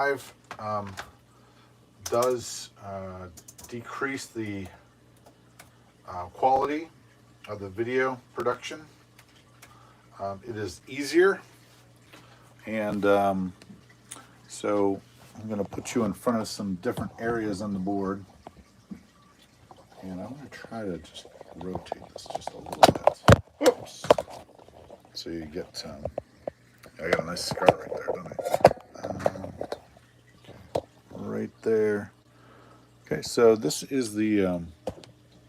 5 does decrease the quality of the video production. It is easier, and so I'm going to put you in front of some different areas on the board, and I'm going to try to just rotate this just a little bit. Oops! So you get, I got a nice scar right there, don't I? Right there. Okay, so this is the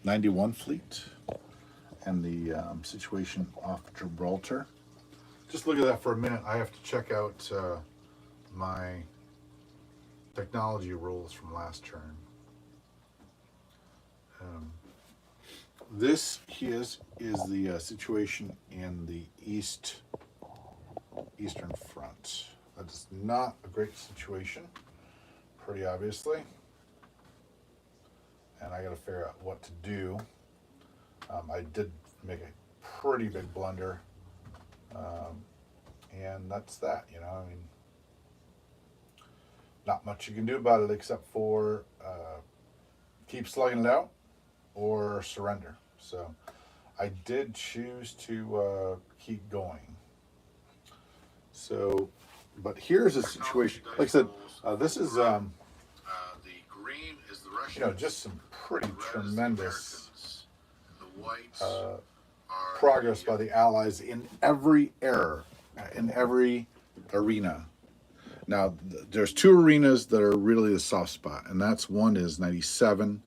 91 fleet and the situation off Gibraltar. Just look at that for a minute. I have to check out my technology rules from last turn. This is the situation in the eastern front. That is not a great situation, pretty obviously. And I got to figure out what to do. I did make a pretty big blunder, and that's that. You know, I mean, not much you can do about it except for keep slugging it out or surrender. So I did choose to keep going. So, but here's a situation. Like I said, this is the green is the Russian. You know, just some pretty tremendous progress by the Allies in every era, in every arena. Now, there's two arenas that are really the soft spot, and that's one is 97,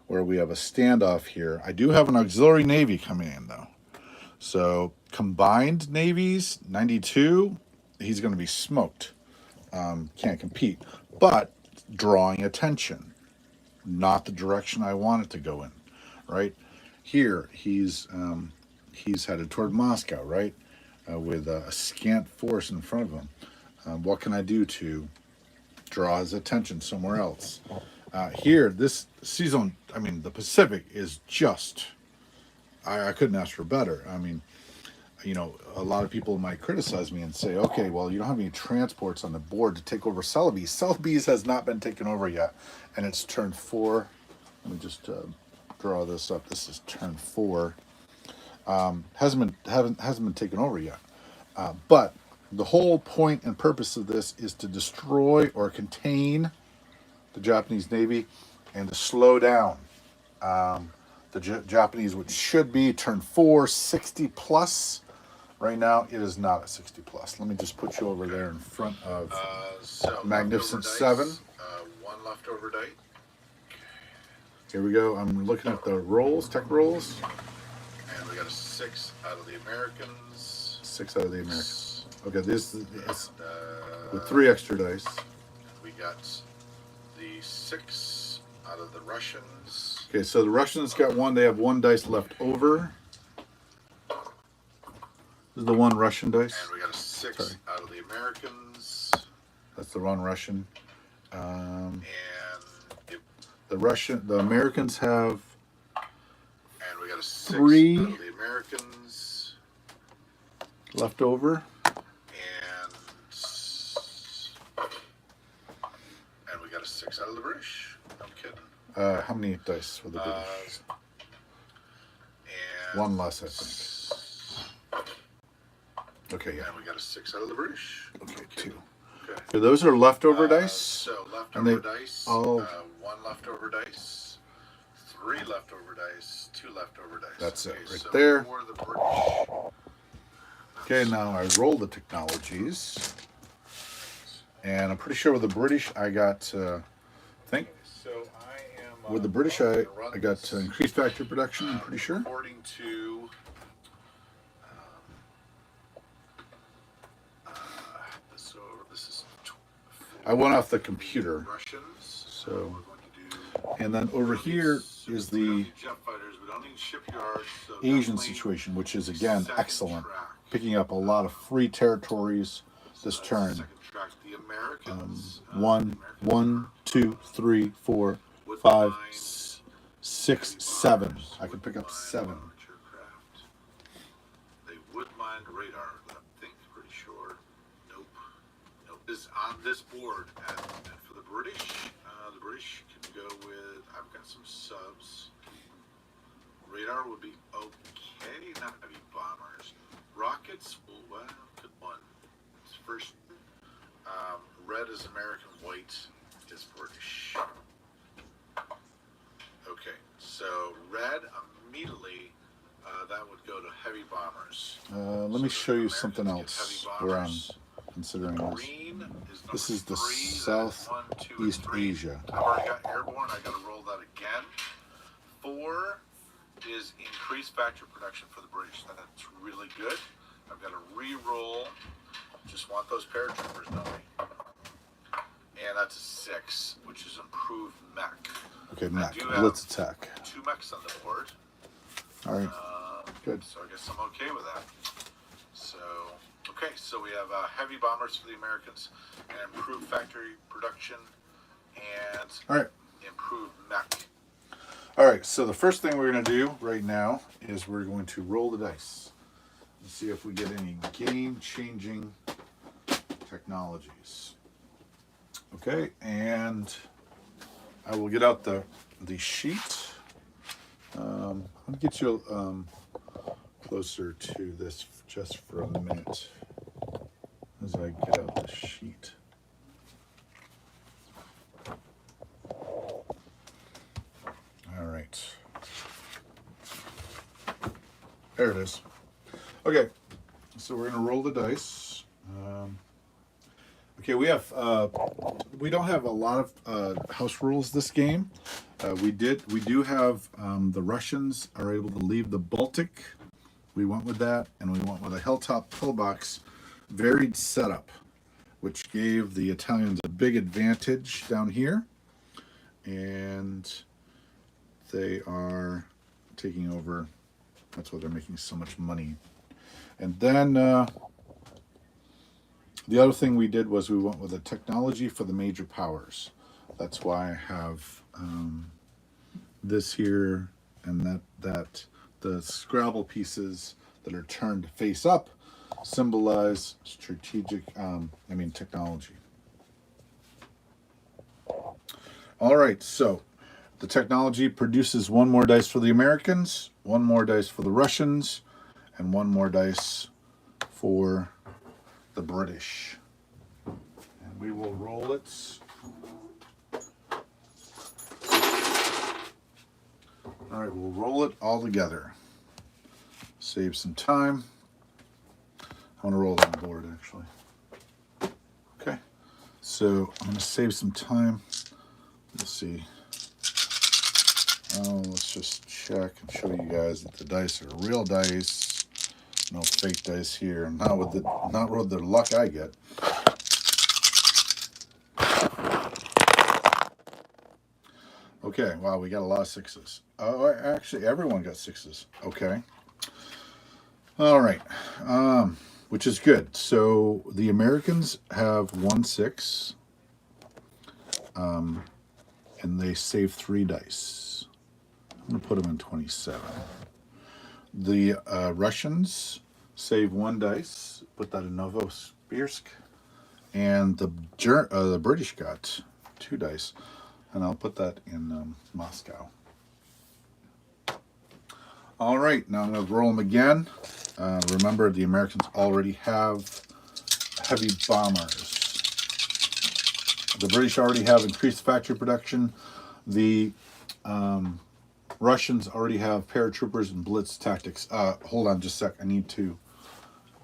where we have a standoff here. I do have an auxiliary navy coming in, though. So, combined navies, 92, he's going to be smoked. Can't compete. But drawing attention, not the direction I want it to go in, right? Here, he's headed toward Moscow, right? With a scant force in front of him. What can I do to draw his attention somewhere else? Here, this season, I mean, the Pacific is just, I couldn't ask for better. I mean, you know, a lot of people might criticize me and say, okay, well, you don't have any transports on the board to take over Celebes. Celebes has not been taken over yet, and it's turn 4. Let me just draw this up. This is turn 4. Hasn't been taken over yet, but the whole point and purpose of this is to destroy or contain the Japanese Navy and to slow down the Japanese, which should be turn 4, 60 plus. Right now, it is not at 60 plus. Let me just put you over there in front of Magnificent 7. One leftover dice. Here we go. I'm looking at the rolls, tech rolls. And we got a 6 out of the Americans. 6 out of the Americans. Okay, this is with 3 extra dice. We got the 6 out of the Russians. Okay, so the Russians got 1. They have 1 dice left over. This is the 1 Russian dice. And we got a 6 out of the Americans. That's the 1 Russian. And the Americans have. And we got a 6 3 out of the Americans left over. And we got a 6 out of the British. No kidding. How many dice for the British? 1 less, I think. Okay, yeah. And we got a 6 out of the British. Okay, 2. Okay. So those are leftover dice. So leftover dice. 1 leftover dice. 3 leftover dice. 2 leftover dice. That's it, right so there. For the British. Okay, now I roll the technologies, and I'm pretty sure with the British I got. I think. So I am. With the British, I got increased factory production. I'm pretty sure. According to. I went off the computer, so, and then over here is the Asian situation, which is again excellent, picking up a lot of free territories this turn. 1, 2, 3, 4, 5, 6, 7. I can pick up 7. They would mind radar, I think, pretty sure. Nope. is on this board. And for the British can go with, I've got some subs. Radar would be okay, not heavy bombers. Rockets, well, good one. It's first, red is American, white is British. Okay, so red immediately, that would go to heavy bombers. Let me show you something else where I'm considering this. This is the Southeast Asia. I've already got airborne. I got to roll that again. 4 is increased factory production for the British. That's really good. I've got to re-roll. Just want those paratroopers, don't we? And that's a 6, which is improved mech. Okay, mech. Blitz attack. 2 mechs on the board. All right. Good. So I guess I'm okay with that. So, okay, so we have heavy bombers for the Americans and improved factory production and improved mech. All right, so the first thing we're going to do right now is we're going to roll the dice and see if we get any game-changing technologies. Okay, and I will get out the sheet. I'll get you closer to this just for a minute as I get out the sheet. All right. There it is. Okay, so we're going to roll the dice. Okay, we don't have a lot of house rules this game. We do have the Russians are able to leave the Baltic. We went with that, and we went with a hilltop pillbox varied setup, which gave the Italians a big advantage down here, and they are taking over. That's why they're making so much money. And then the other thing we did was we went with a technology for the major powers. That's why I have this here and that the Scrabble pieces that are turned face up symbolize strategic, technology. All right, so the technology produces 1 more dice for the Americans, 1 more dice for the Russians, and 1 more dice for the British. And we will roll it. All right, we'll roll it all together. Save some time. I want to roll it on the board, actually. Okay, so I'm going to save some time. Let's see. Let's just check and show you guys that the dice are real dice. No fake dice here. Not with the luck I get. Okay, wow, we got a lot of 6s. Oh, actually, everyone got 6s. Okay. All right, which is good. So the Americans have 1 6, and they save 3 dice. I'm going to put them in 27. The Russians save 1 dice, put that in Novosibirsk, and the British got 2 dice, and I'll put that in Moscow. All right, now I'm going to roll them again. Remember, the Americans already have heavy bombers. The British already have increased factory production. The Russians already have paratroopers and blitz tactics. Hold on just a sec. I need to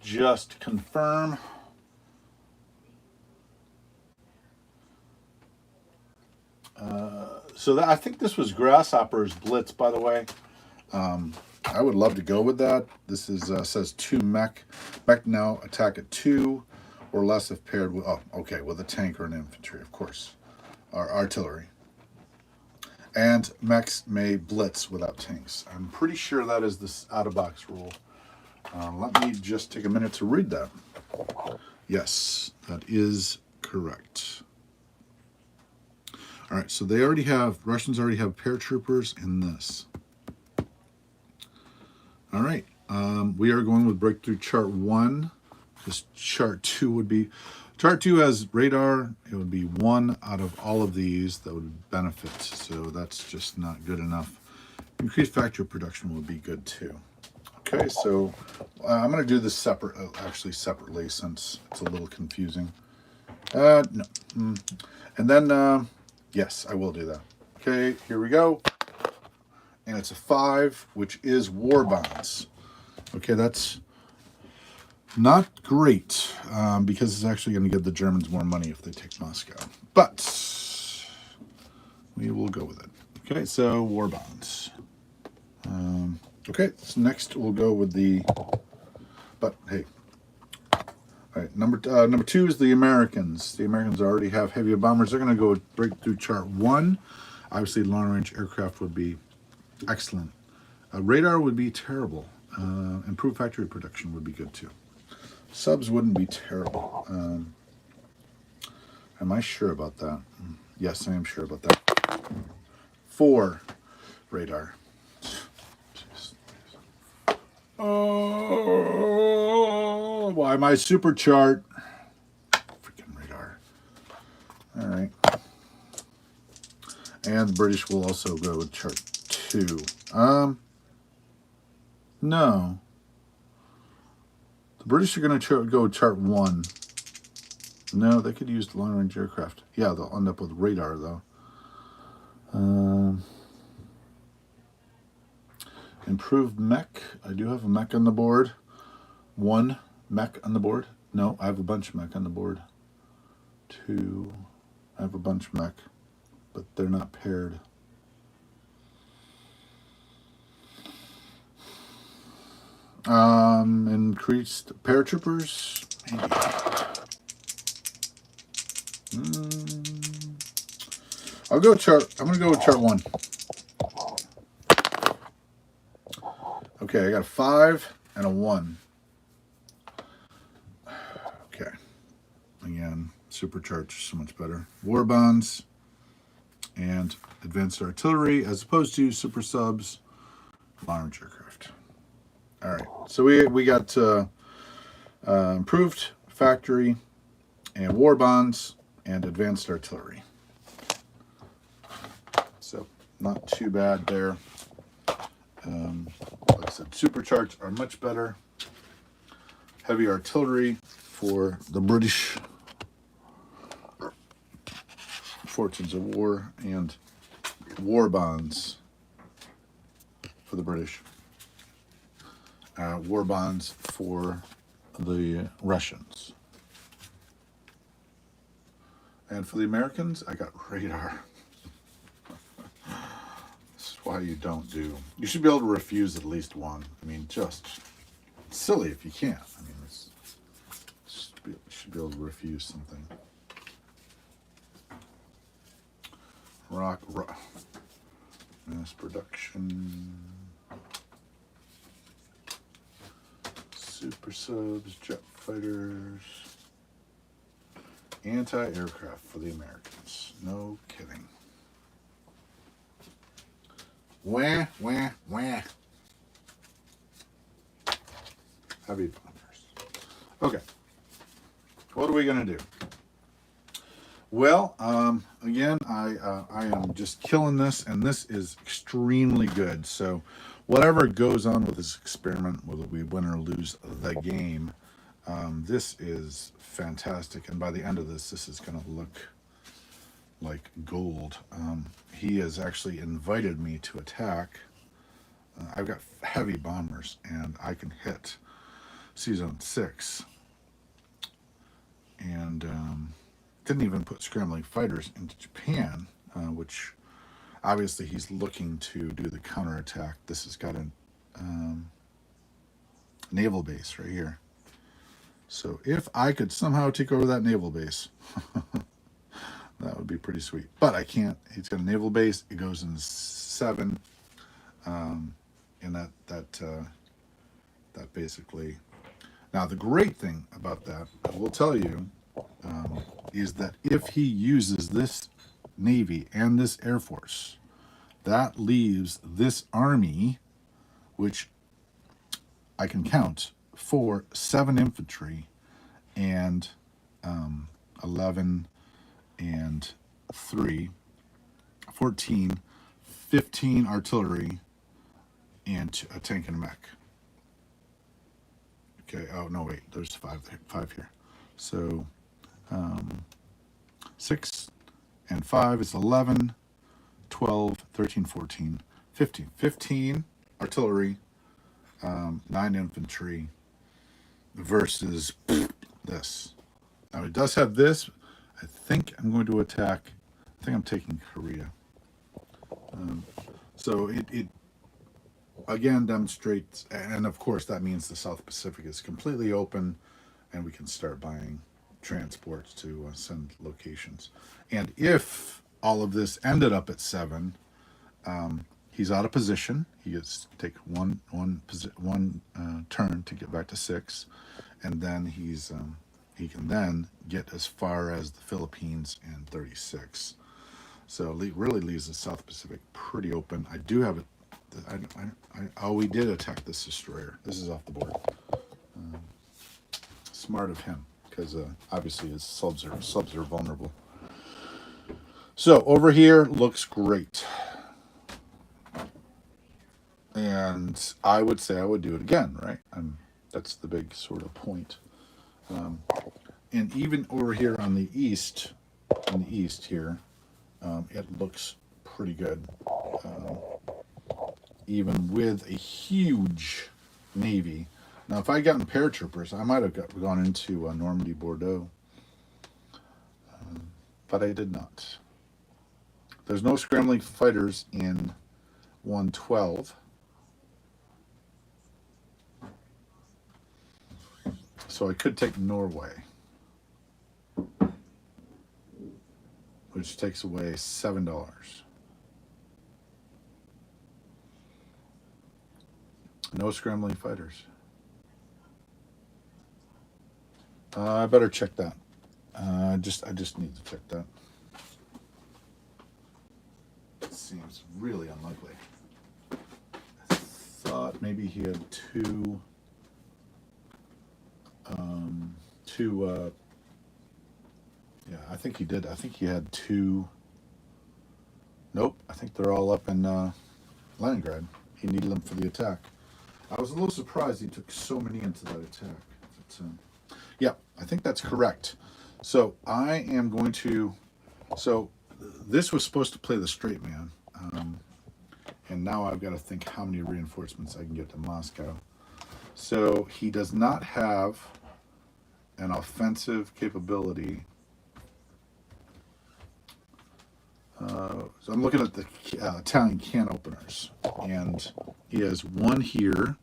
just confirm. I think this was Grasshopper's blitz, by the way. I would love to go with that. This is says 2 mech. Mech now attack at 2 or less if paired with, with a tank or an infantry, of course, or artillery. And mechs may blitz without tanks. I'm pretty sure that is this out-of-box rule. Let me just take a minute to read that. Yes, that is correct. All right, so Russians already have paratroopers in this. All right, we are going with breakthrough chart 1, because chart 2 would be, Chart 2 has radar. It would be one out of all of these that would benefit. So that's just not good enough. Increased factory production would be good too. Okay, so I'm going to do this separately since it's a little confusing. No. And then, yes, I will do that. Okay, here we go. And it's a 5, which is war bonds. Okay, that's not great because it's actually going to give the Germans more money if they take Moscow. But we will go with it. Okay, so war bonds. Okay, so next we'll go with the. But hey, all right. Number 2 is the Americans. The Americans already have heavier bombers. They're going to go break through chart 1. Obviously, long-range aircraft would be excellent. Radar would be terrible. Improved factory production would be good too. Subs wouldn't be terrible. Am I sure about that? Yes, I am sure about that. 4, radar. Jeez. Oh, why my super chart? Freaking radar. All right. And the British will also go with chart 2. No. The British are going to go with chart 1. No, they could use the long-range aircraft. Yeah, they'll end up with radar, though. Improved mech. I do have a mech on the board. 1 mech on the board. No, I have a bunch of mech on the board. 2. I have a bunch of mech, but they're not paired. Increased paratroopers. I'll go chart. I'm gonna go with chart 1. Okay, I got a 5 and a 1. Okay. Again, supercharged so much better. War bonds and advanced artillery as opposed to super subs, long-range aircraft. All right, so we got improved factory and war bonds and advanced artillery. So not too bad there. Like I said, supercharged are much better. Heavy artillery for the British. Fortunes of war and war bonds for the British. War bonds for the Russians. And for the Americans, I got radar. This is why you don't do. You should be able to refuse at least one. I mean, just it's silly if you can't. I mean, you should be able to refuse something. Rock. Mass production. Super subs, jet fighters, anti-aircraft for the Americans. No kidding. Wah. Heavy bombers. Okay. What are we going to do? Well, again, I am just killing this, and this is extremely good. So whatever goes on with this experiment, whether we win or lose the game, this is fantastic. And by the end of this is going to look like gold. He has actually invited me to attack. I've got heavy bombers, and I can hit Season 6. And didn't even put scrambling fighters into Japan, which obviously he's looking to do the counterattack. This has got a naval base right here. So if I could somehow take over that naval base, that would be pretty sweet. But I can't. He's got a naval base. It goes in 7, and that basically. Now the great thing about that, I will tell you, is that if he uses this Navy and this Air Force, that leaves this Army, which I can count, for 7 infantry and 11 and 3, 14, 15 artillery, and a tank and a mech. Okay, oh no, wait, there's five here. So 6 and 5 is 11, 12, 13, 14, 15. 15 artillery, 9 infantry versus this. Now it does have this. I think I'm going to attack. I think I'm taking Korea. So it again demonstrates, and of course that means the South Pacific is completely open, and we can start buying transports to send locations. And if all of this ended up at 7, he's out of position. He gets to take one turn to get back to 6, and then he can then get as far as the Philippines and 36. So really leaves the South Pacific pretty open. I do have it. We did attack this destroyer. This is off the board. Smart of him, because obviously his subs are vulnerable. So over here looks great, and I would say I would do it again, right? That's the big sort of point. And even over here on the east, here, it looks pretty good. Even with a huge navy. Now, if I had gotten paratroopers, I might have gone into Normandy, Bordeaux, but I did not. There's no scrambling fighters in 112. So I could take Norway, which takes away $7. No scrambling fighters. I better check that. I just need to check that. It seems really unlikely. I thought maybe he had two. Yeah, I think he did. I think he had 2. Nope, I think they're all up in Leningrad. He needed them for the attack. I was a little surprised he took so many into that attack. But, yeah, I think that's correct. So I am going to. So this was supposed to play the straight man, and now I've got to think how many reinforcements I can get to Moscow. So he does not have an offensive capability. So I'm looking at the Italian can openers, and he has one here.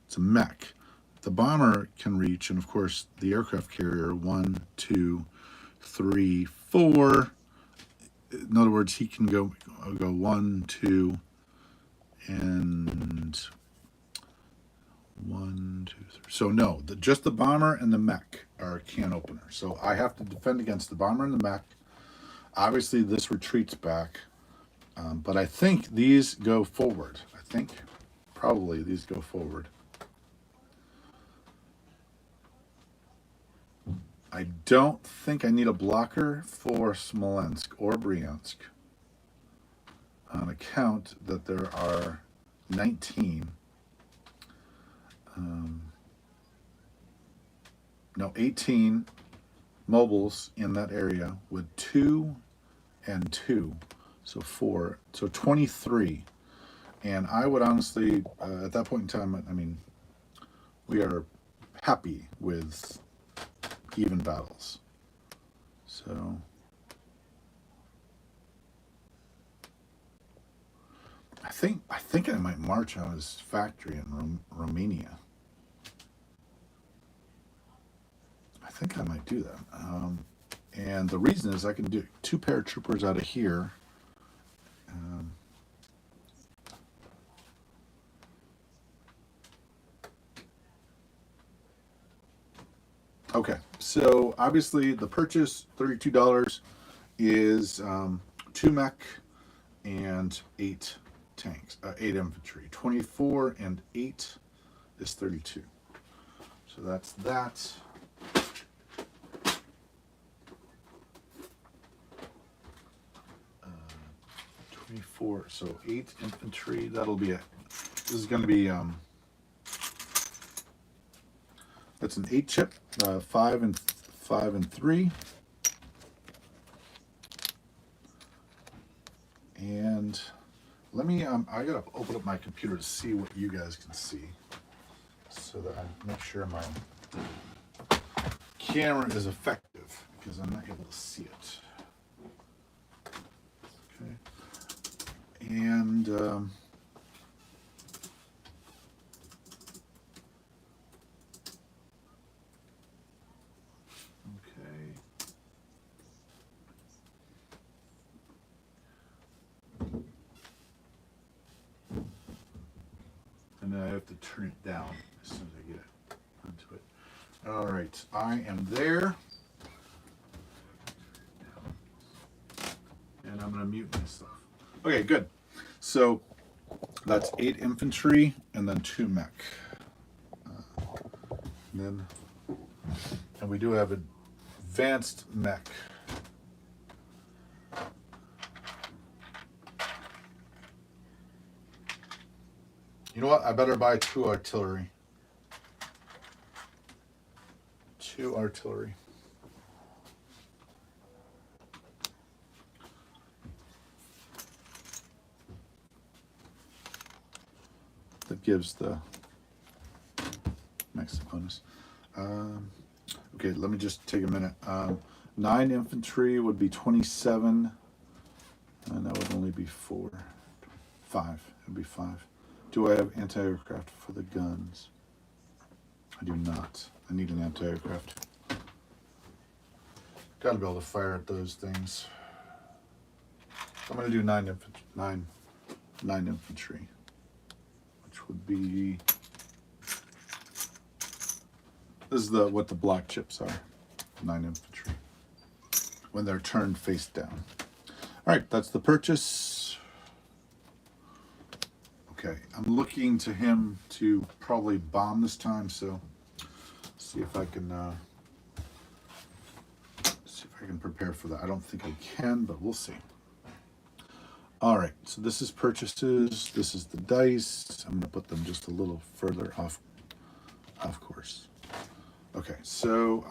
It's a mech. The bomber can reach, and of course the aircraft carrier 1, 2, 3, 4. In other words, he can go 1, 2, and 1, 2, 3. So no, just the bomber and the mech are can openers. So I have to defend against the bomber and the mech. Obviously, this retreats back, but I think these go forward. I think probably these go forward. I don't think I need a blocker for Smolensk or Bryansk on account that there are 19. 18 mobiles in that area with 2 and 2, so 4, so 23. And I would honestly, at that point in time, I mean, we are happy with even battles. So I think I might march on his factory in Romania. I think I might do that. And the reason is I can do 2 paratroopers out of here. Okay, so obviously the purchase, $32, is 2 mech and 8 tanks, 8 infantry. 24 and 8 is 32. So that's that. 3, 4. So 8 infantry. That'll be it. This is going to be that's an 8 chip, 5 and 3. And let me I gotta open up my computer to see what you guys can see, so that I make sure my camera is effective, because I'm not able to see it. Okay. And okay. And then I have to turn it down as soon as I get it onto it. All right, I am there. And I'm going to mute myself. Okay, good. So that's 8 infantry and then 2 mech. And we do have advanced mech. You know what? I better buy 2 artillery. 2 artillery. That gives the next bonus. Okay, let me just take a minute. 9 infantry would be 27, and that would only be 4. 5. It would be 5. Do I have anti-aircraft for the guns? I do not. I need an anti-aircraft. Got to be able to fire at those things. I'm going to do 9 infantry. 9 infantry, which would be. This is what the black chips are. 9 infantry. When they're turned face down. All right, that's the purchase. Okay, I'm looking to him to probably bomb this time, so see if I can prepare for that. I don't think I can, but we'll see. All right, so this is purchases. This is the dice. I'm going to put them just a little further off course. Okay, so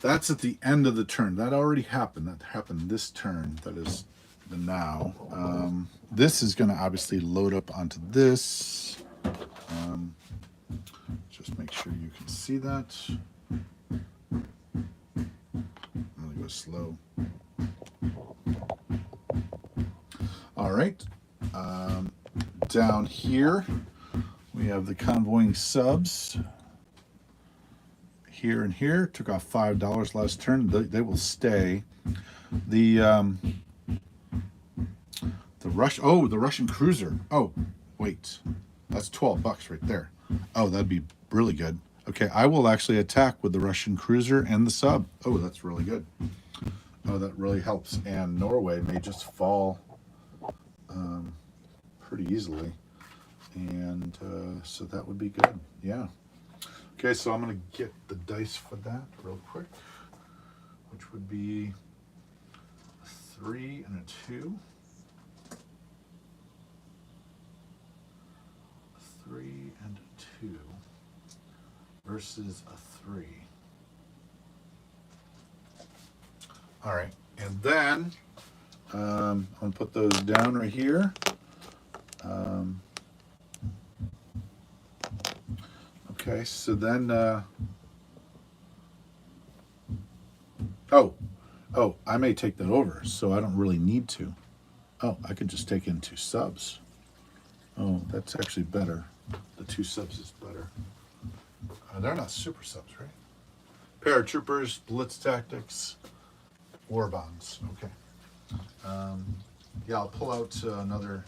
that's at the end of the turn. That already happened. That happened this turn. That is the now. This is going to obviously load up onto this. Just make sure you can see that. I'm going to go slow. All right. Down here, we have the convoying subs. Here and here. Took off $5 last turn. They will stay. The Russian cruiser. Oh, wait. That's $12 right there. Oh, that'd be really good. Okay, I will actually attack with the Russian cruiser and the sub. Oh, that's really good. Oh, that really helps. And Norway may just fall pretty easily. And so that would be good. Yeah. Okay, so I'm going to get the dice for that real quick, which would be a 3 and a 2. 3 and a 2 versus a 3. All right, and then I'm going to put those down right here. Okay, so then, I may take that over, so I don't really need to. Oh, I could just take in 2 subs. Oh, that's actually better. The 2 subs is better. They're not super subs, right? Paratroopers, blitz tactics, war bonds. Okay. Yeah, I'll pull out another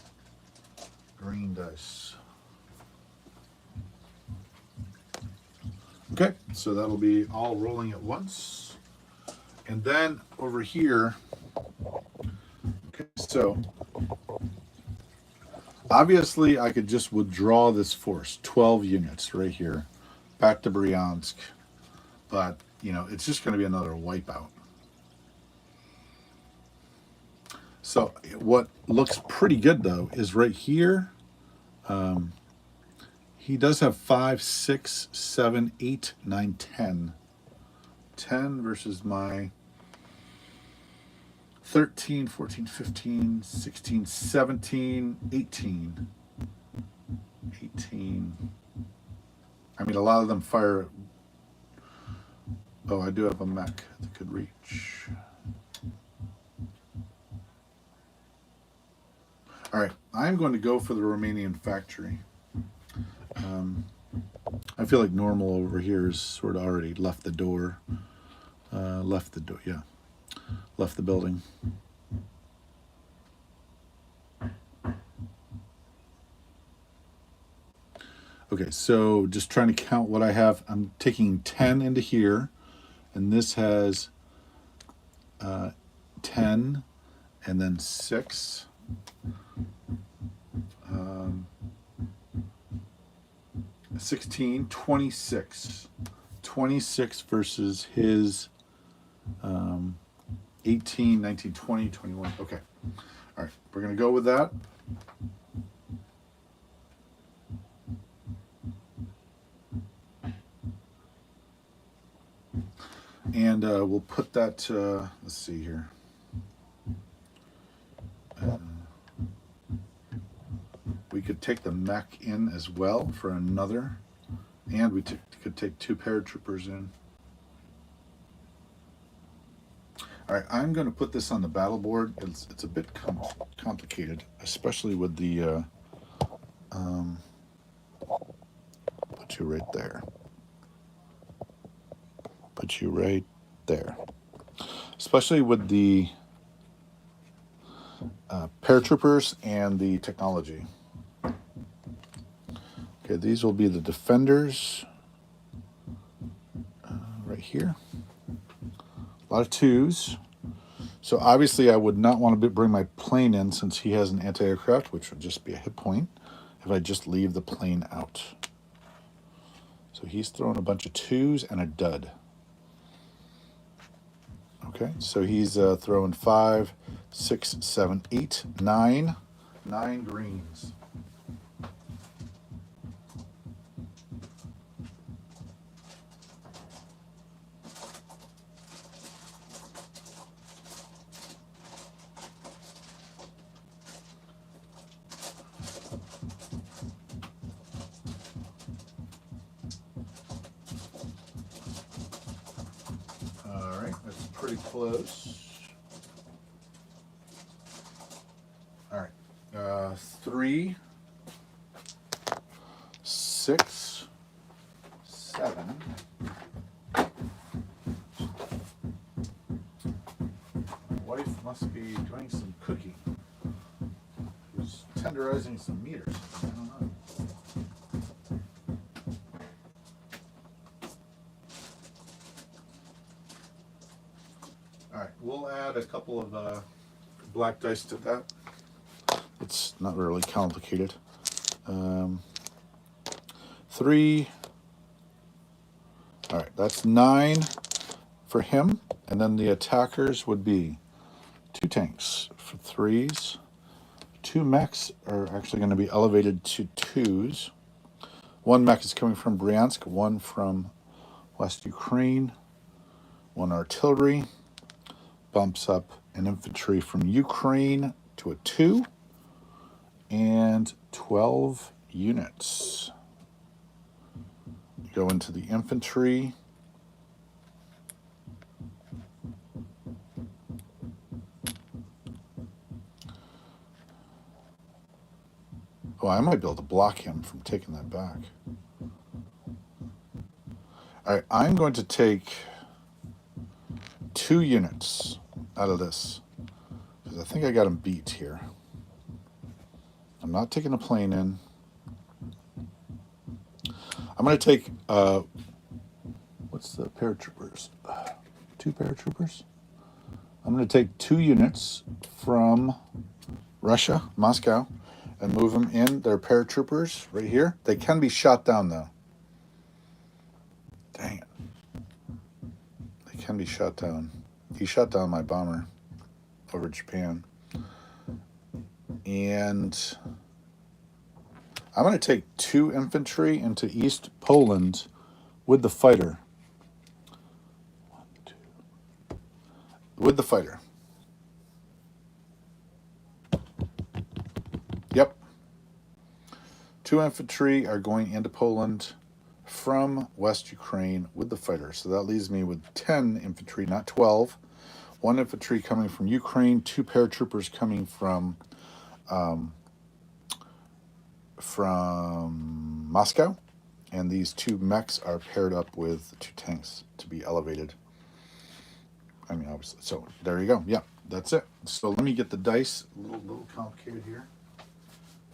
green dice. Okay, so that'll be all rolling at once. And then over here, okay, so obviously I could just withdraw this force, 12 units right here, back to Bryansk, but, you know, it's just going to be another wipeout. So what looks pretty good though is right here. He does have 5, 6, 7, 8, 9, 10. 10 versus my 13, 14, 15, 16, 17, 18. 18. I mean, a lot of them fire. Oh, I do have a mech that could reach. All right, I'm going to go for the Romanian factory. I feel like normal over here is sort of already left the door. Left the door, yeah. Left the building. Okay, so just trying to count what I have. I'm taking 10 into here, and this has 10, and then 6. 16, 26. 26 versus his 18, 19, 20, 21. Okay. All right, we're going to go with that. And we'll put that, let's see here. We could take the mech in as well for another. And we could take 2 paratroopers in. All right, I'm going to put this on the battle board. It's a bit complicated, especially with the, put you right there. Put you right there. Especially with the paratroopers and the technology. Okay, these will be the defenders right here. A lot of 2s. So obviously I would not want to bring my plane in since he has an anti-aircraft, which would just be a hit point if I just leave the plane out. So he's throwing a bunch of 2s and a dud. Okay, so he's throwing 5, 6, 7, 8, 9. 9 greens. All right, that's pretty close. All right, 3, 6, 7. My wife must be doing some cooking. She's tenderizing some meters. I don't know. All right, we'll add a couple of black dice to that. It's not really complicated. 3. All right, that's 9 for him. And then the attackers would be 2 tanks for 3s. 2 mechs are actually going to be elevated to 2s. 1 mech is coming from Bryansk, 1 from West Ukraine. 1 artillery. Bumps up an infantry from Ukraine to a 2. And 12 units go into the infantry. Oh, I might be able to block him from taking that back. All right, I'm going to take 2 units out of this because I think I got him beat here. I'm not taking a plane in. I'm going to take, what's the paratroopers? 2 paratroopers? I'm going to take 2 units from Russia, Moscow, and move them in. They're paratroopers right here. They can be shot down, though. Dang it. They can be shot down. He shot down my bomber over Japan. And I'm going to take 2 infantry into East Poland with the fighter. 1, 2. With the fighter. Yep. 2 infantry are going into Poland from West Ukraine with the fighter. So that leaves me with 10 infantry, not 12. 1 infantry coming from Ukraine, 2 paratroopers coming from Moscow, and these 2 mechs are paired up with 2 tanks to be elevated. I mean, obviously. So there you go. Yeah, that's it. So let me get the dice. A little complicated here.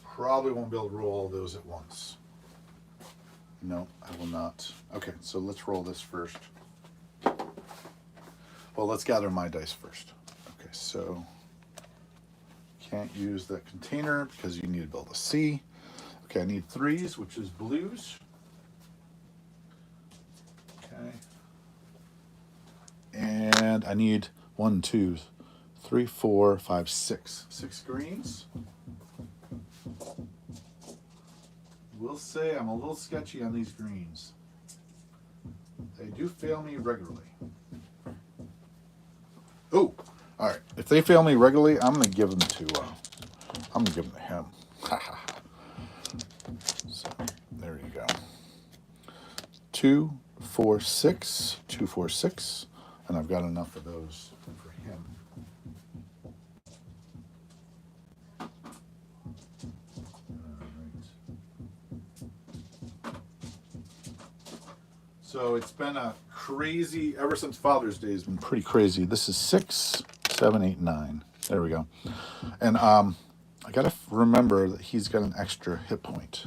Probably won't be able to roll all those at once. No, I will not. Okay, so let's roll this first. Well, let's gather my dice first. Okay, so can't use that container because you need to build a C. Okay, I need 3s, which is blues. Okay. And I need 1, 2, 3, 4, 5, 6. 6 greens. Will say I'm a little sketchy on these greens. They do fail me regularly. Oh, all right. If they fail me regularly, I'm gonna give them to him. So there you go. 2, 4, 6, 2, 4, 6, and I've got enough of those for him. So it's been a crazy, ever since Father's Day has been pretty crazy. This is 6, 7, 8, 9. There we go. And I got to remember that he's got an extra hit point.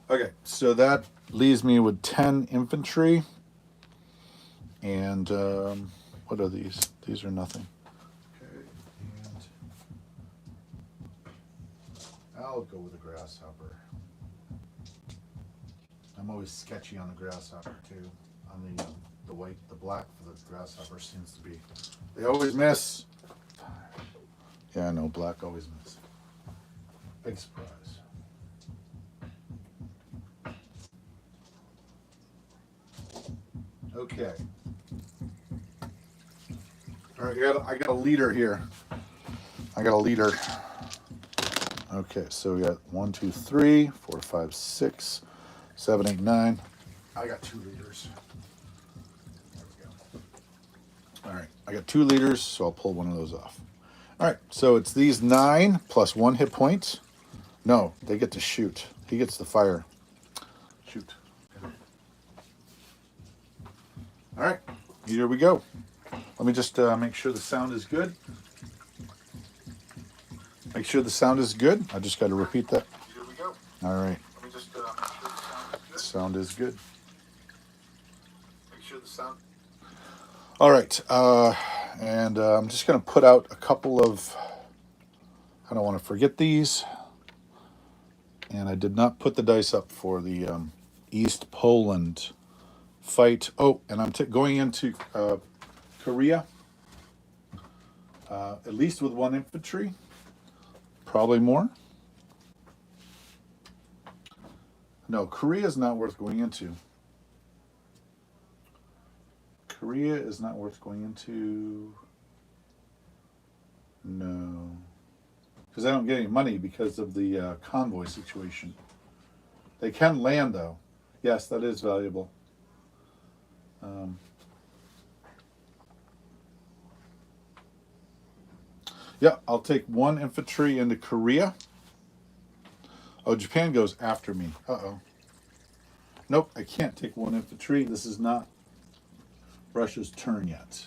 Okay, so that leaves me with 10 infantry. And what are these? These are nothing. Okay, and I'll go with a grasshopper. I'm always sketchy on the grasshopper too. On the white, the black for the grasshopper seems to be. They always miss. Yeah, I know, black always miss. Big surprise. Okay. All right, I got a leader here. I got a leader. Okay, so we got 1, 2, 3, 4, 5, 6, 7, 8, 9. I got 2 leaders. There we go. All right, I got 2 leaders, so I'll pull one of those off. All right, so it's these 9 plus 1 hit point. No, they get to shoot. He gets the fire. Shoot. All right, here we go. Let me just make sure the sound is good. Make sure the sound is good. I just got to repeat that. Here we go. All right. Let me just make sure the sound is good. Make sure the sound. All right. And I'm just going to put out a couple of. I don't want to forget these. And I did not put the dice up for the East Poland fight. Oh, and I'm going into Korea. At least with 1 infantry. Probably more. No, Korea is not worth going into. Korea is not worth going into. No. Because I don't get any money because of the convoy situation. They can land, though. Yes, that is valuable. Yeah, I'll take 1 infantry into Korea. Oh, Japan goes after me. Uh-oh. Nope, I can't take 1 infantry. This is not Russia's turn yet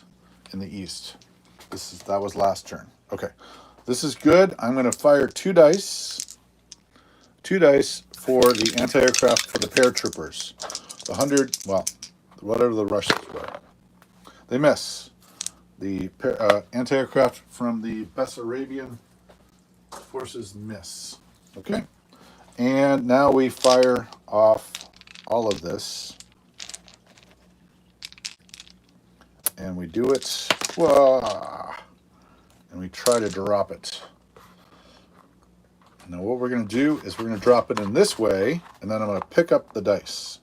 in the east. That was last turn. Okay. This is good. I'm going to fire 2 dice. 2 dice for the anti-aircraft for the paratroopers. The 100, well, whatever the Russians were. They miss. The anti-aircraft from the Bessarabian forces miss. Okay. And now we fire off all of this. And we do it. Whoa. and we try to drop it. Now what we're going to do is we're going to drop it in this way, and then I'm going to pick up the dice.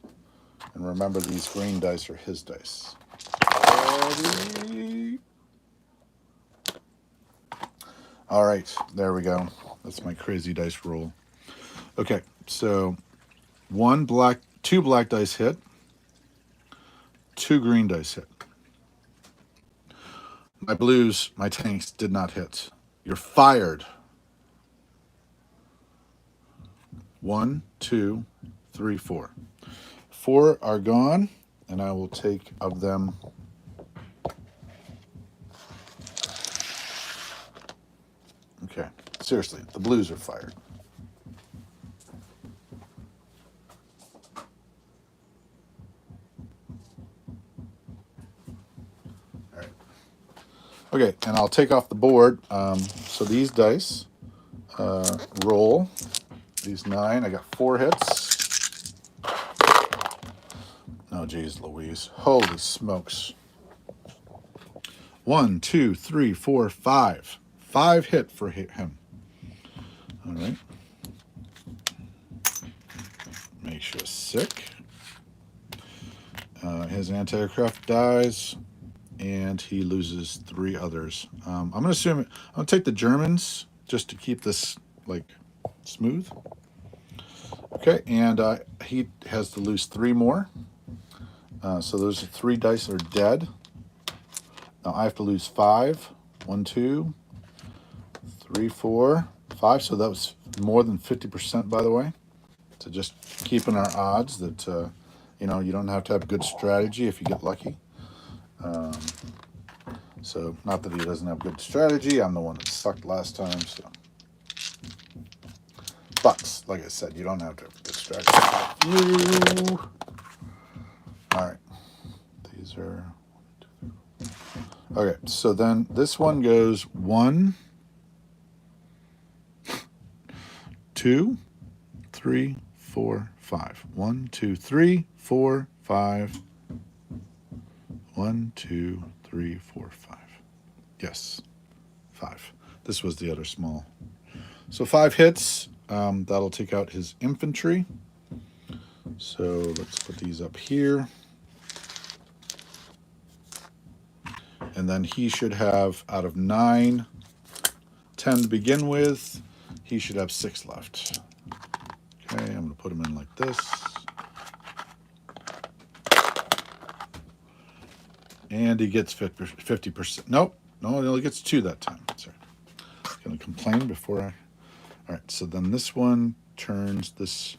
And remember, these green dice are his dice. Ready? All right, there we go. That's my crazy dice roll. Okay, so two black dice hit, 2 green dice hit. My blues, my tanks did not hit. You're fired. 1, 2, 3, 4. 4 are gone, and I will take of them. Okay, seriously, the blues are fired. All right. Okay, and I'll take off the board. So these dice roll. These 9. I got 4 hits. Oh, geez, Louise. Holy smokes. 1, 2, 3, 4, 5. 5 hit for him. All right. Makes you sick. His anti-aircraft dies, and he loses 3 others. I'm gonna assume I'm gonna take the Germans just to keep this like smooth. Okay, and he has to lose 3 more. So those are 3 dice that are dead. Now I have to lose 5. 1, 2, 3, 4, 5. So that was more than 50%, by the way. So just keeping our odds that you know, you don't have to have good strategy if you get lucky. So not that he doesn't have good strategy. I'm the one that sucked last time. So, but like I said, you don't have to have good strategy. All right. These are okay. So then this one goes 1, 2, 3, 4, 5. 1, 2, 3, 4, 5. 1, 2, 3, 4, 5. Yes, 5. This was the other small. So 5 hits. That'll take out his infantry. So let's put these up here. And then he should have, out of 9, 10 to begin with, he should have 6 left. Okay, I'm going to put him in like this. And he gets 50%. Nope. No, he only gets 2 that time. Sorry. I'm going to complain before I... All right, so then this one turns, this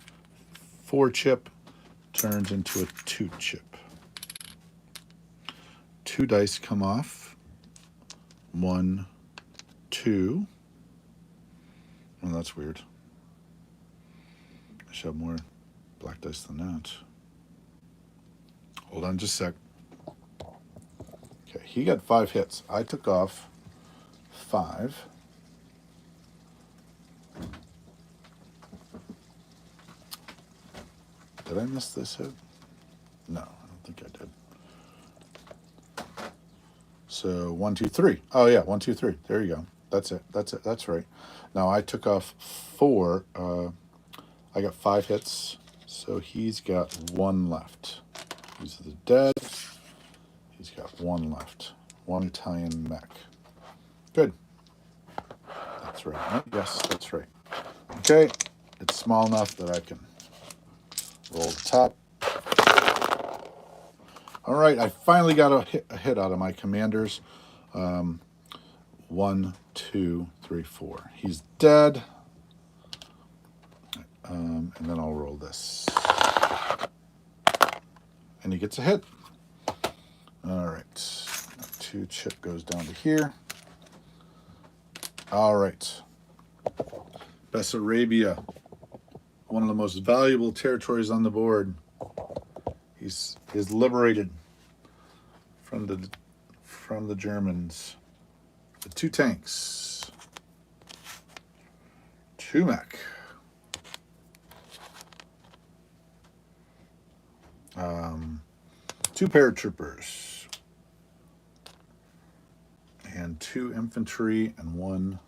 4 chip turns into a 2 chip. 2 dice come off. 1, 2. Oh, that's weird. I should have more black dice than that. Hold on just a sec. Okay, he got 5 hits. I took off 5. Did I miss this hit? No, I don't think I did. So 1, 2, 3. Oh yeah, 1, 2, 3. There you go. That's it. That's it. That's right. Now I took off 4. I got 5 hits, so he's got 1 left. These are the dead. He's got 1 left. 1 Italian mech. Good. That's right. Yes, that's right. Okay, it's small enough that I can roll the top. All right, I finally got a hit out of my commanders. 1, 2, 3, 4. He's dead. And then I'll roll this. And he gets a hit. All right. 2 chip goes down to here. All right. Bessarabia, one of the most valuable territories on the board. He's liberated from the Germans. The 2 tanks, 2 mech, 2 paratroopers, and and 2 infantry and 1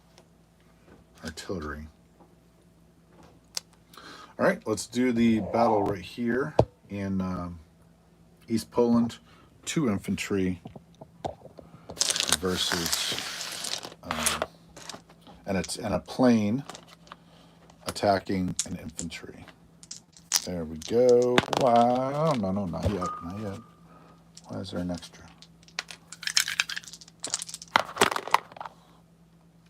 artillery. All right, let's do the battle right here in East Poland. 2 infantry versus, and it's in a plane attacking an infantry. There we go. Wow, no, not yet, not yet. Why is there an extra?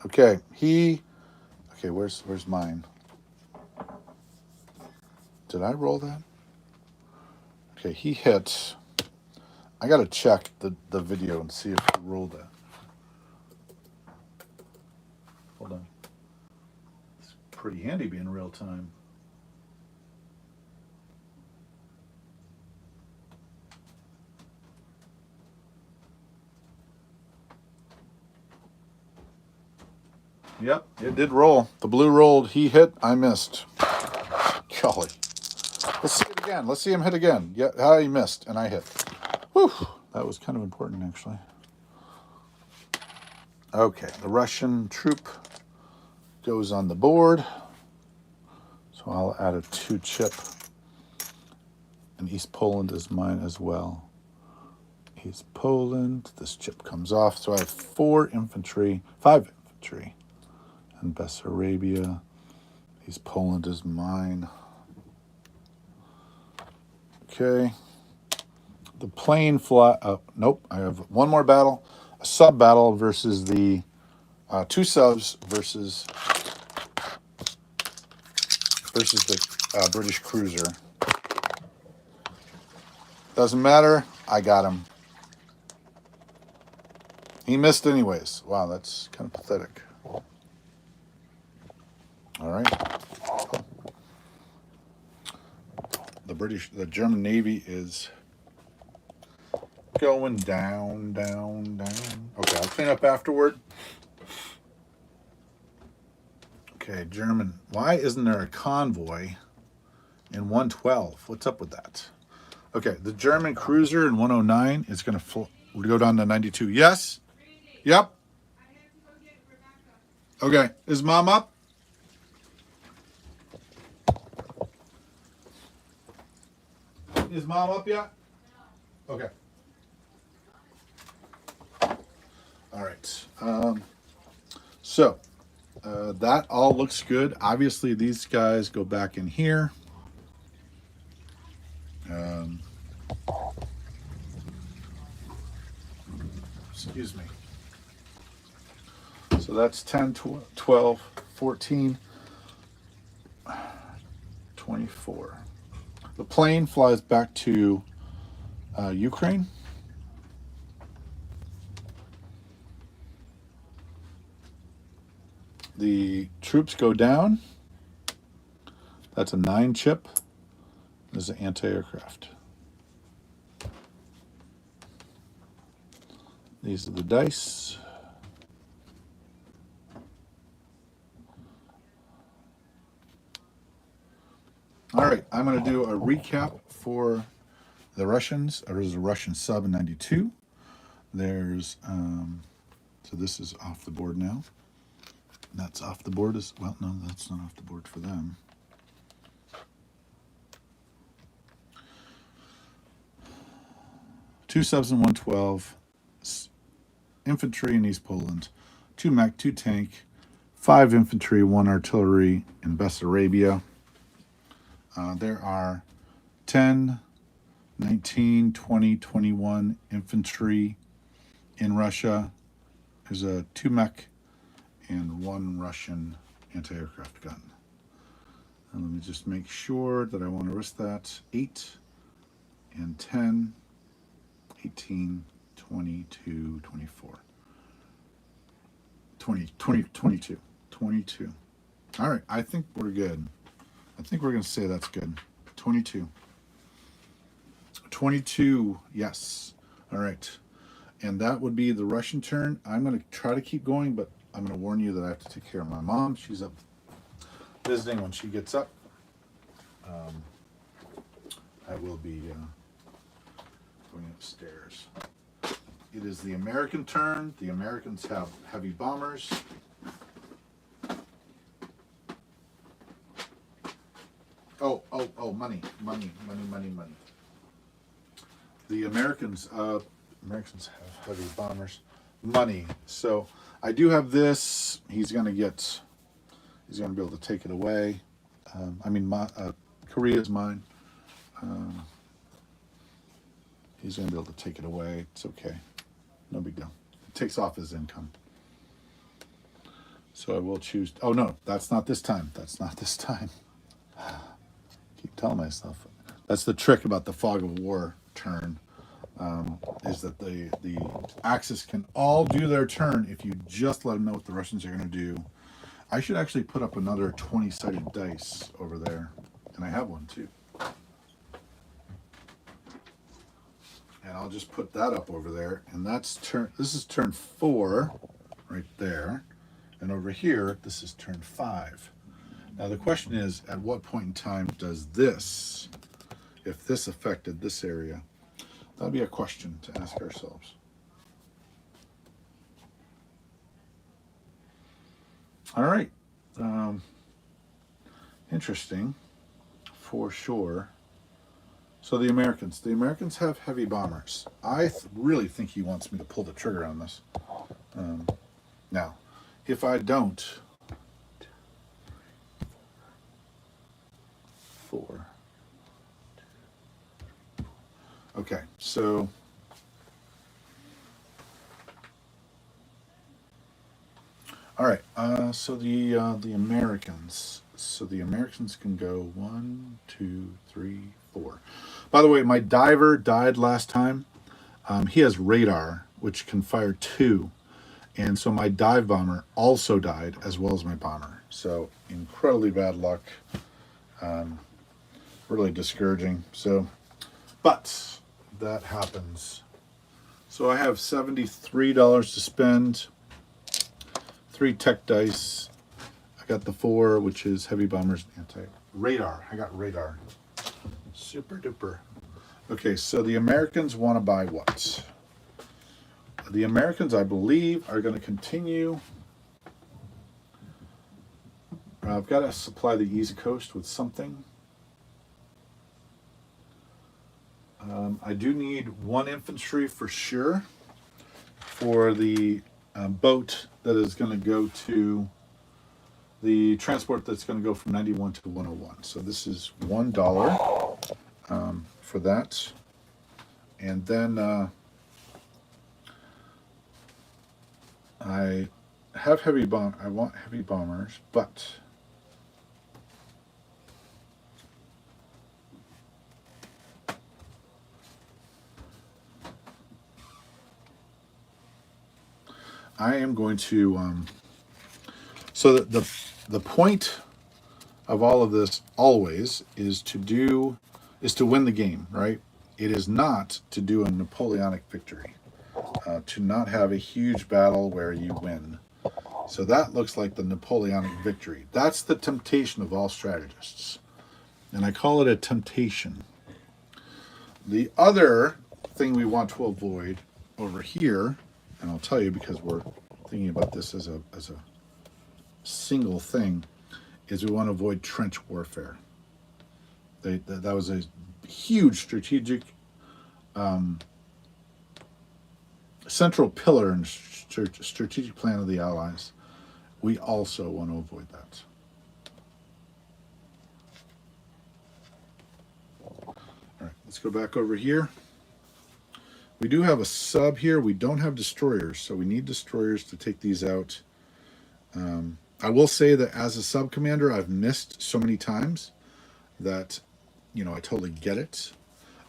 Okay, okay, where's mine? Did I roll that? Okay, he hit. I gotta check the video and see if he rolled that. Hold on. It's pretty handy being real time. Yep, it did roll. The blue rolled. He hit. I missed. Golly. Let's see it again. Let's see him hit again. Yeah, I missed and I hit. Whew. That was kind of important, actually. Okay, the Russian troop goes on the board. So I'll add a 2 chip. And East Poland is mine as well. East Poland. This chip comes off. So I have 5 infantry. And Bessarabia. East Poland is mine. Okay. The plane fly. Nope. I have 1 more battle. A sub battle versus the 2 subs versus the British cruiser. Doesn't matter. I got him. He missed anyways. Wow, that's kind of pathetic. All right. The German Navy is going down. Okay, I'll clean up afterward. Okay, German. Why isn't there a convoy in 112? What's up with that? Okay, the German cruiser in 109 is going to go down to 92. Yes? Yep. Okay, is Mom up? Is Mom up yet? Okay. All right. So that all looks good. Obviously, these guys go back in here. Excuse me. So that's 10, 12, 14, 24. The plane flies back to Ukraine. The troops go down. That's a 9 chip. There's an anti-aircraft. These are the dice. All right, I'm going to do a recap for the Russians. There's a Russian sub in 92. There's, so this is off the board now. That's off the board as well. No, that's not off the board for them. Two subs in 112. Infantry in East Poland. 2 mech, 2 tank. 5 infantry, 1 artillery in Bessarabia. There are 10, 19, 20, 21 infantry in Russia. There's a 2 mech and 1 Russian anti-aircraft gun. And let me just make sure that I want to risk that. 8 and 10, 18, 22, 24. 22. All right, I think we're good. I think we're going to say that's good. 22. 22, yes. All right. And that would be the Russian turn. I'm going to try to keep going, but I'm going to warn you that I have to take care of my mom. She's up visiting. When she gets up, I will be going upstairs. It is the American turn. The Americans have heavy bombers. Oh, money. The Americans have heavy bombers. Money. So I do have this. He's gonna be able to take it away. Korea's mine. He's gonna be able to take it away. It's okay. No big deal. It takes off his income. So I will choose. Oh no, that's not this time. That's not this time. Keep telling myself. That's the trick about the fog of war turn, is that the Axis can all do their turn if you just let them know what the Russians are going to do. I should actually put up another 20-sided dice over there, and I have one too. And I'll just put that up over there, and this is turn 4 right there, and over here this is turn 5. Now the question is, at what point in time does this, if this affected this area? That'll be a question to ask ourselves. All right. Interesting, for sure. So the Americans have heavy bombers. I really think he wants me to pull the trigger on this. Now, if I don't, 4. Okay, so all right. So the Americans. So the Americans can go 1, 2, 3, 4. By the way, my diver died last time. He has radar, which can fire 2, and so my dive bomber also died, as well as my bomber. So incredibly bad luck. Really discouraging. So, but that happens. So I have $73 to spend. 3 tech dice. I got the 4, which is heavy bombers, anti-radar. I got radar. Super duper. Okay, so the Americans want to buy what? The Americans, I believe, are going to continue. I've got to supply the East Coast with something. I do need 1 infantry for sure for the boat that is going to go to the transport that's going to go from 91 to 101. So this is $1 for that. And then I have I want heavy bombers, but I am going to, so the point of all of this always is to win the game, right? It is not to do a Napoleonic victory, to not have a huge battle where you win. So that looks like the Napoleonic victory. That's the temptation of all strategists. And I call it a temptation. The other thing we want to avoid over here, and I'll tell you because we're thinking about this as a single thing, is we want to avoid trench warfare. That was a huge strategic central pillar in strategic plan of the Allies. We also want to avoid that. All right, let's go back over here. We do have a sub here. We don't have destroyers, so we need destroyers to take these out. I will say that as a sub commander, I've missed so many times that, I totally get it.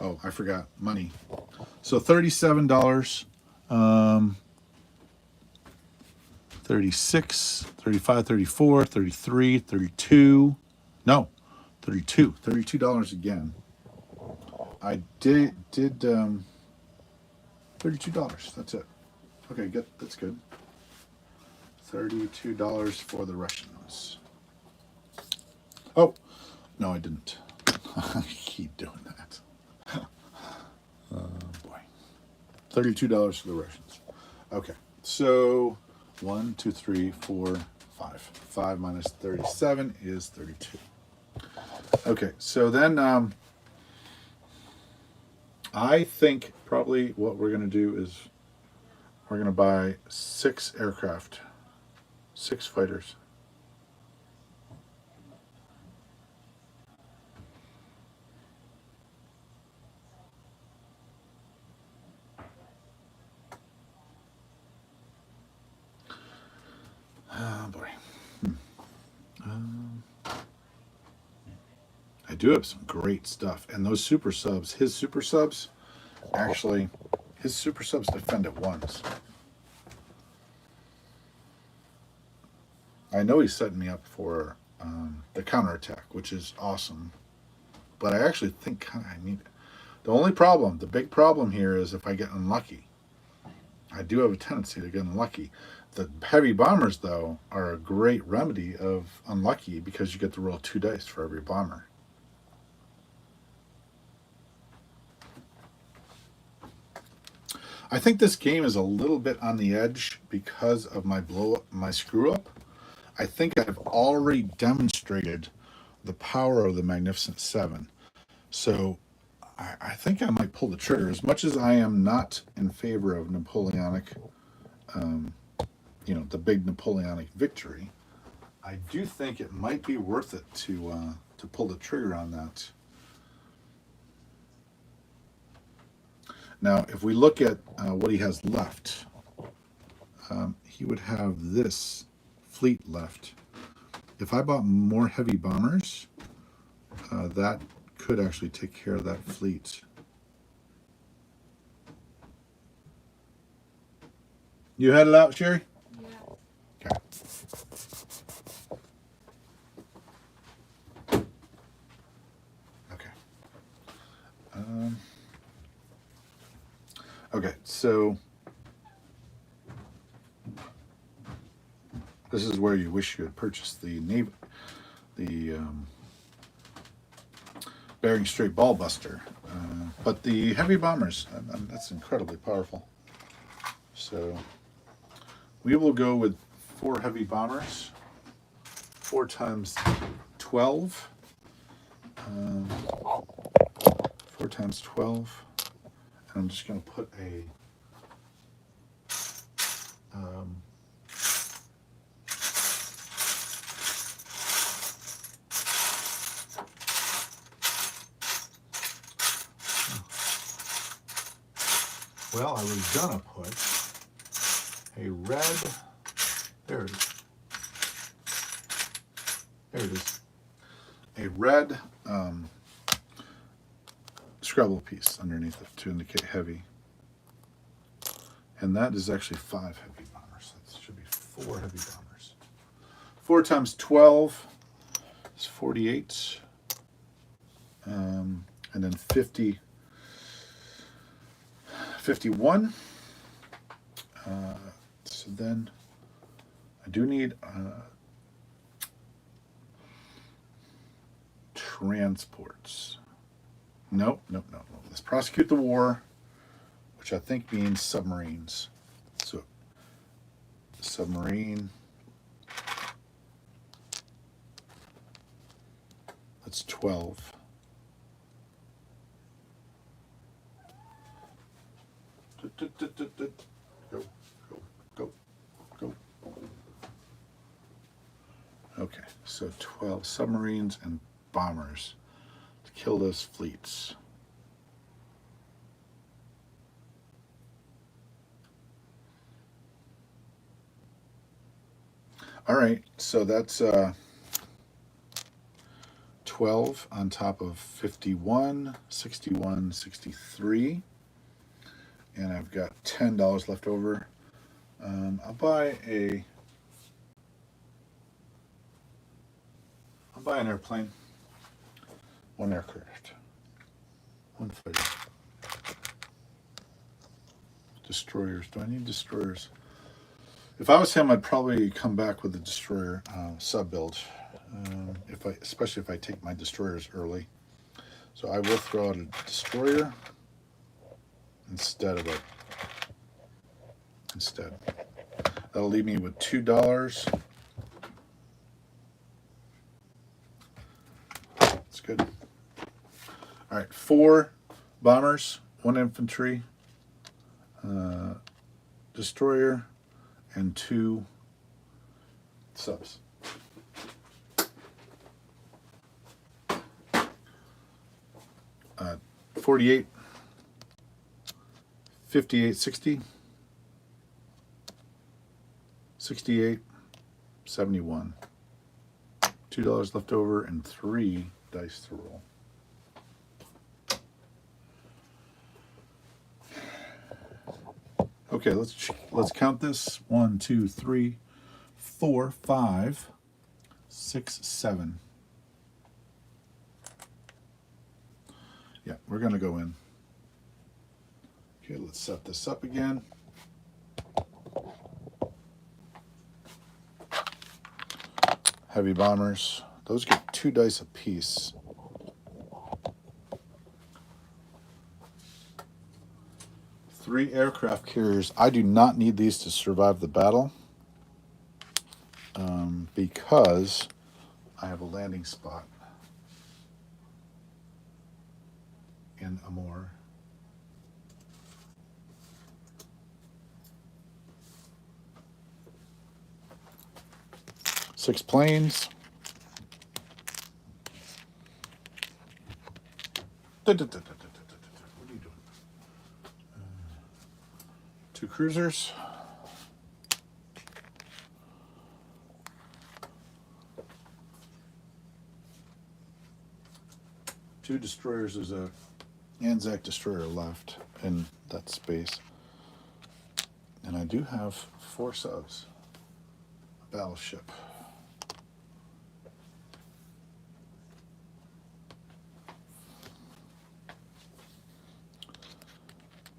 Oh, I forgot money. So $37, 36, 35, 34, 33, 32. No, 32. $32 again. I did $32. That's it. Okay, good. That's good. $32 for the Russians. Oh, no, I didn't. I keep doing that. Oh, boy. $32 for the Russians. Okay, so 1, 2, 3, 4, 5. 5 minus 37 is 32. Okay, so then I think probably what we're going to do is we're going to buy 6 aircraft, 6 fighters. Oh boy. I do have some great stuff. And those super subs, his super subs defend at once. I know he's setting me up for the counterattack, which is awesome. But I actually think I need. The big problem here is if I get unlucky. I do have a tendency to get unlucky. The heavy bombers, though, are a great remedy of unlucky because you get to roll 2 dice for every bomber. I think this game is a little bit on the edge because of my screw up. I think I've already demonstrated the power of the Magnificent Seven. So I think I might pull the trigger. As much as I am not in favor of Napoleonic, the big Napoleonic victory, I do think it might be worth it to pull the trigger on that. Now, if we look at what he has left, he would have this fleet left. If I bought more heavy bombers, that could actually take care of that fleet. You headed out, Sherry? Yeah. Okay. Okay, so this is where you wish you had purchased the Bering Strait Ball Buster. But the heavy bombers, that's incredibly powerful. So we will go with 4 heavy bombers, 4 times 12. 4 times 12. And I'm just going to put a well, I was gonna put a red, there it is, a red Scrabble piece underneath it to indicate heavy. And that is actually 5 heavy bombers. That should be 4 heavy bombers. 4 times 12 is 48. And then 51. So then I do need transports. No. Let's prosecute the war, which I think means submarines. So submarine. That's 12. Go. Okay, so 12 submarines and bombers to kill those fleets. All right, so that's 12 on top of 51, 61, 63. And I've got $10 left over. I'll buy an airplane, 1 aircraft, 1 fighter. Destroyers. Do I need destroyers? If I was him, I'd probably come back with a destroyer sub build. Especially if I take my destroyers early. So I will throw out a destroyer instead of a instead. That'll leave me with $2. That's good. All right, 4 bombers, 1 infantry, destroyer, and 2 subs. 48, 58, 60, 68, 71. $2 left over and 3 dice to roll. Okay, let's count this. 1, 2, 3, 4, 5, 6, 7. Yeah, we're gonna go in. Okay, let's set this up again. Heavy bombers. Those get 2 dice apiece. Three aircraft carriers. I do not need these to survive the battle because I have a landing spot in Amor. Six planes. What are you doing? 2 cruisers. Two destroyers. There's a Anzac destroyer left in that space. And I do have 4 subs. A battleship.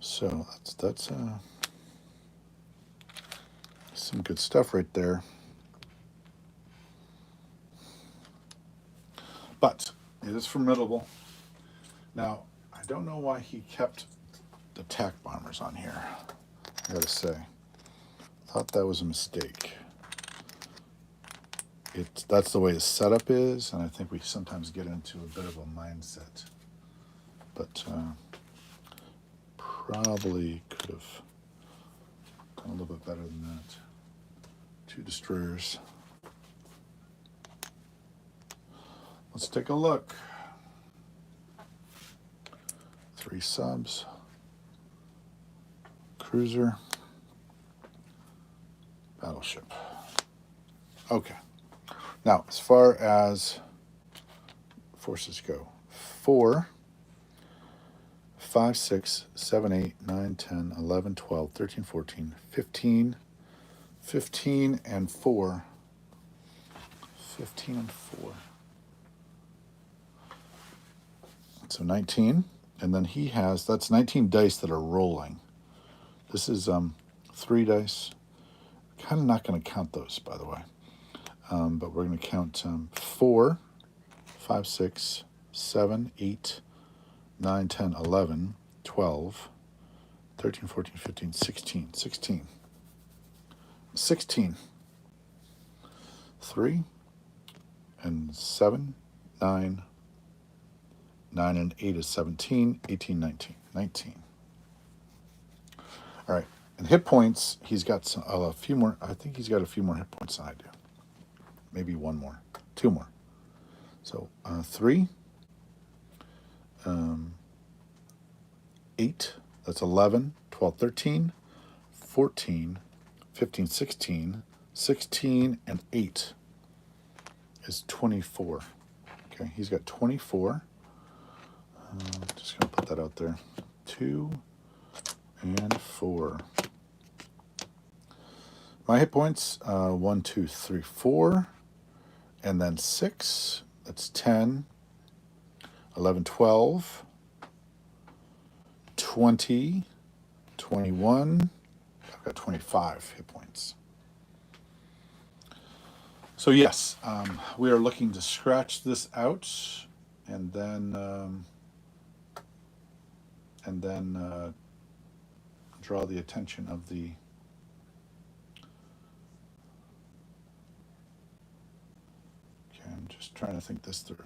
So that's some good stuff right there. But it is formidable. Now, I don't know why he kept the attack bombers on here. I gotta say, thought that was a mistake. That's the way the setup is, and I think we sometimes get into a bit of a mindset. But probably could have done a little bit better than that. 2 destroyers. Let's take a look. 3 subs. Cruiser. Battleship. Okay. Now, as far as forces go, 4, 5, 6, 7, 8, 9, 10, 11, 12, 13, 14, 15, 15 and 4. 15 and 4. So 19. And then he has, that's 19 dice that are rolling. This is 3 dice. Kind of not going to count those, by the way. But we're going to count 4, 5, 6, 7, 8, 9, 10, 11, 12, 13, 14, 15, 16. 16. 16. 3 and 7, 9. 9 and 8 is 17, 18, 19. 19. All right. And hit points, he's got a few more. I think he's got a few more hit points than I do. Maybe 1 more. 2 more. So 3. 8. That's 11, 12, 13, 14, 15, 16. 16 and 8 is 24. Okay, he's got 24. Just going to put that out there. 2 and 4. My hit points, 1, 2, 3, 4. And then 6. That's 10. 11, 12. 20. 21. I've got 25 hit points. So yes, we are looking to scratch this out and then draw the attention of the Just trying to think this through.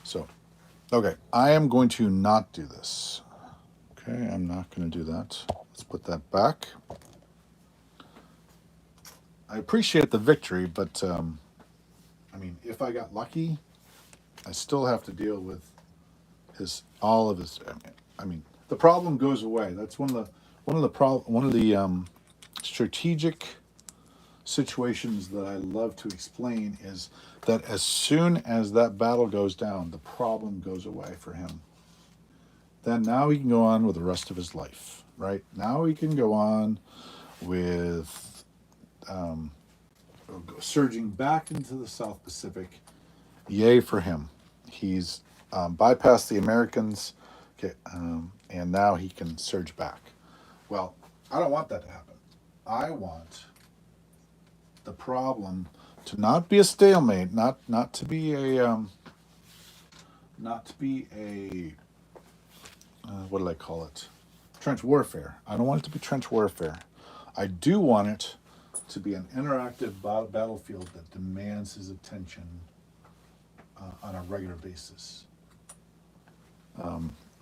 So, okay, I am going to not do this. Okay, I'm not going to do that. Let's put that back. I appreciate the victory, but I mean, if I got lucky, I still have to deal with all of his. I mean, the problem goes away. That's one of the strategic situations that I love to explain is that as soon as that battle goes down, the problem goes away for him. Then now he can go on with the rest of his life, right? Now he can go on with surging back into the South Pacific. Yay for him. He's bypassed the Americans, okay, and now he can surge back. Well, I don't want that to happen. I want the problem to not be a stalemate, not to be a what do I call it? Trench warfare. I don't want it to be trench warfare. I do want it to be an interactive battlefield that demands his attention on a regular basis,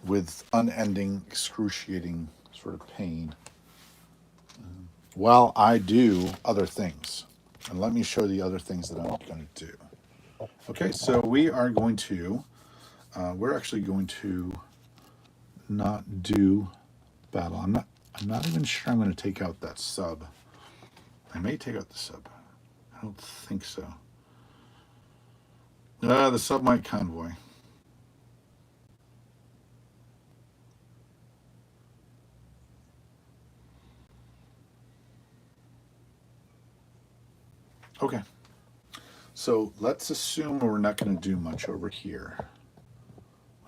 with unending, excruciating sort of pain, while I do other things. And let me show the other things that I'm going to do. Okay, so we are going to, we're actually going to not do battle. I'm not even sure I'm going to take out that sub. I may take out the sub. I don't think so. The sub might convoy. Okay. So let's assume we're not going to do much over here.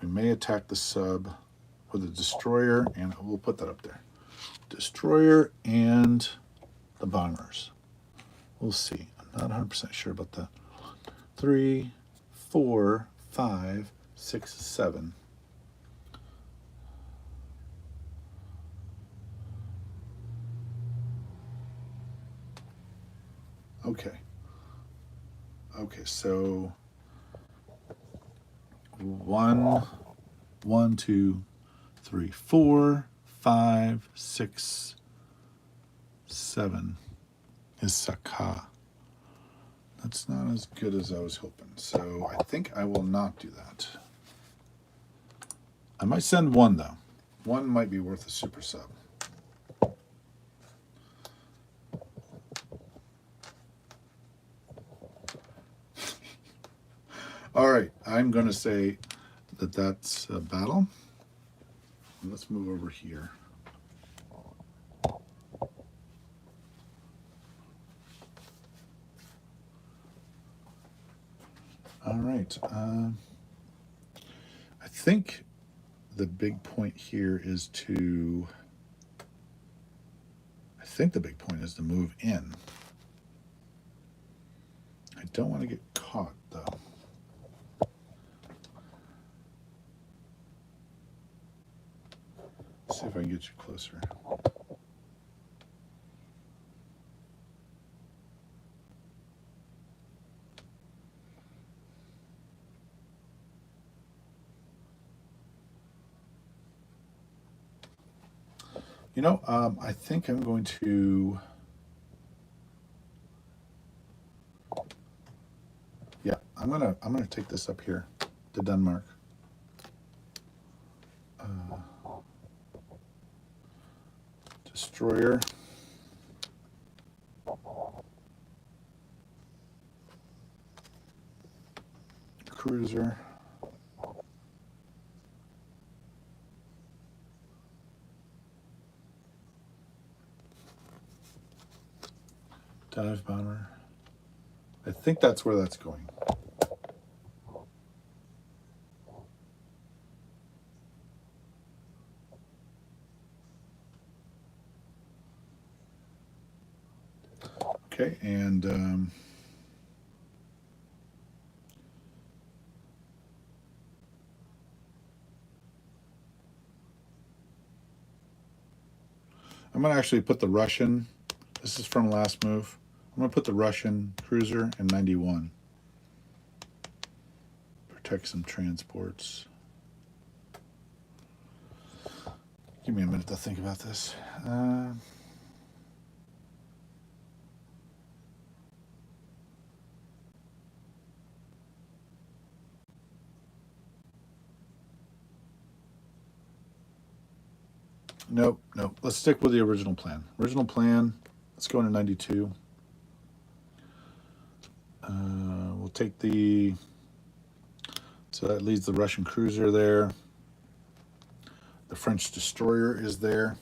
We may attack the sub with a destroyer, and we'll put that up there. Destroyer and the bombers. We'll see. I'm not 100% sure about that. 3, 4, 5, 6, 7. Okay. Okay, so 1, 2, 3, 4, 5, 6, 7 is Saka. That's not as good as I was hoping. So I think I will not do that. I might send one though. One might be worth a super sub. All right, I'm going to say that that's a battle. Let's move over here. All right. I think the big point here is to. I think the big point is to move in. I don't want to get caught though. See if I can get you closer. You know, I think I'm going to. Yeah, I'm gonna take this up here to Denmark. Destroyer. Cruiser. Dive bomber. I think that's where that's going. Okay, and I'm going to actually put the Russian This is from last move. I'm going to put the Russian cruiser in 91. Protect some transports. Give me a minute to think about this. Nope. Let's stick with the original plan. Let's go into 92. We'll take the... So that leaves the Russian cruiser there. The French destroyer is there.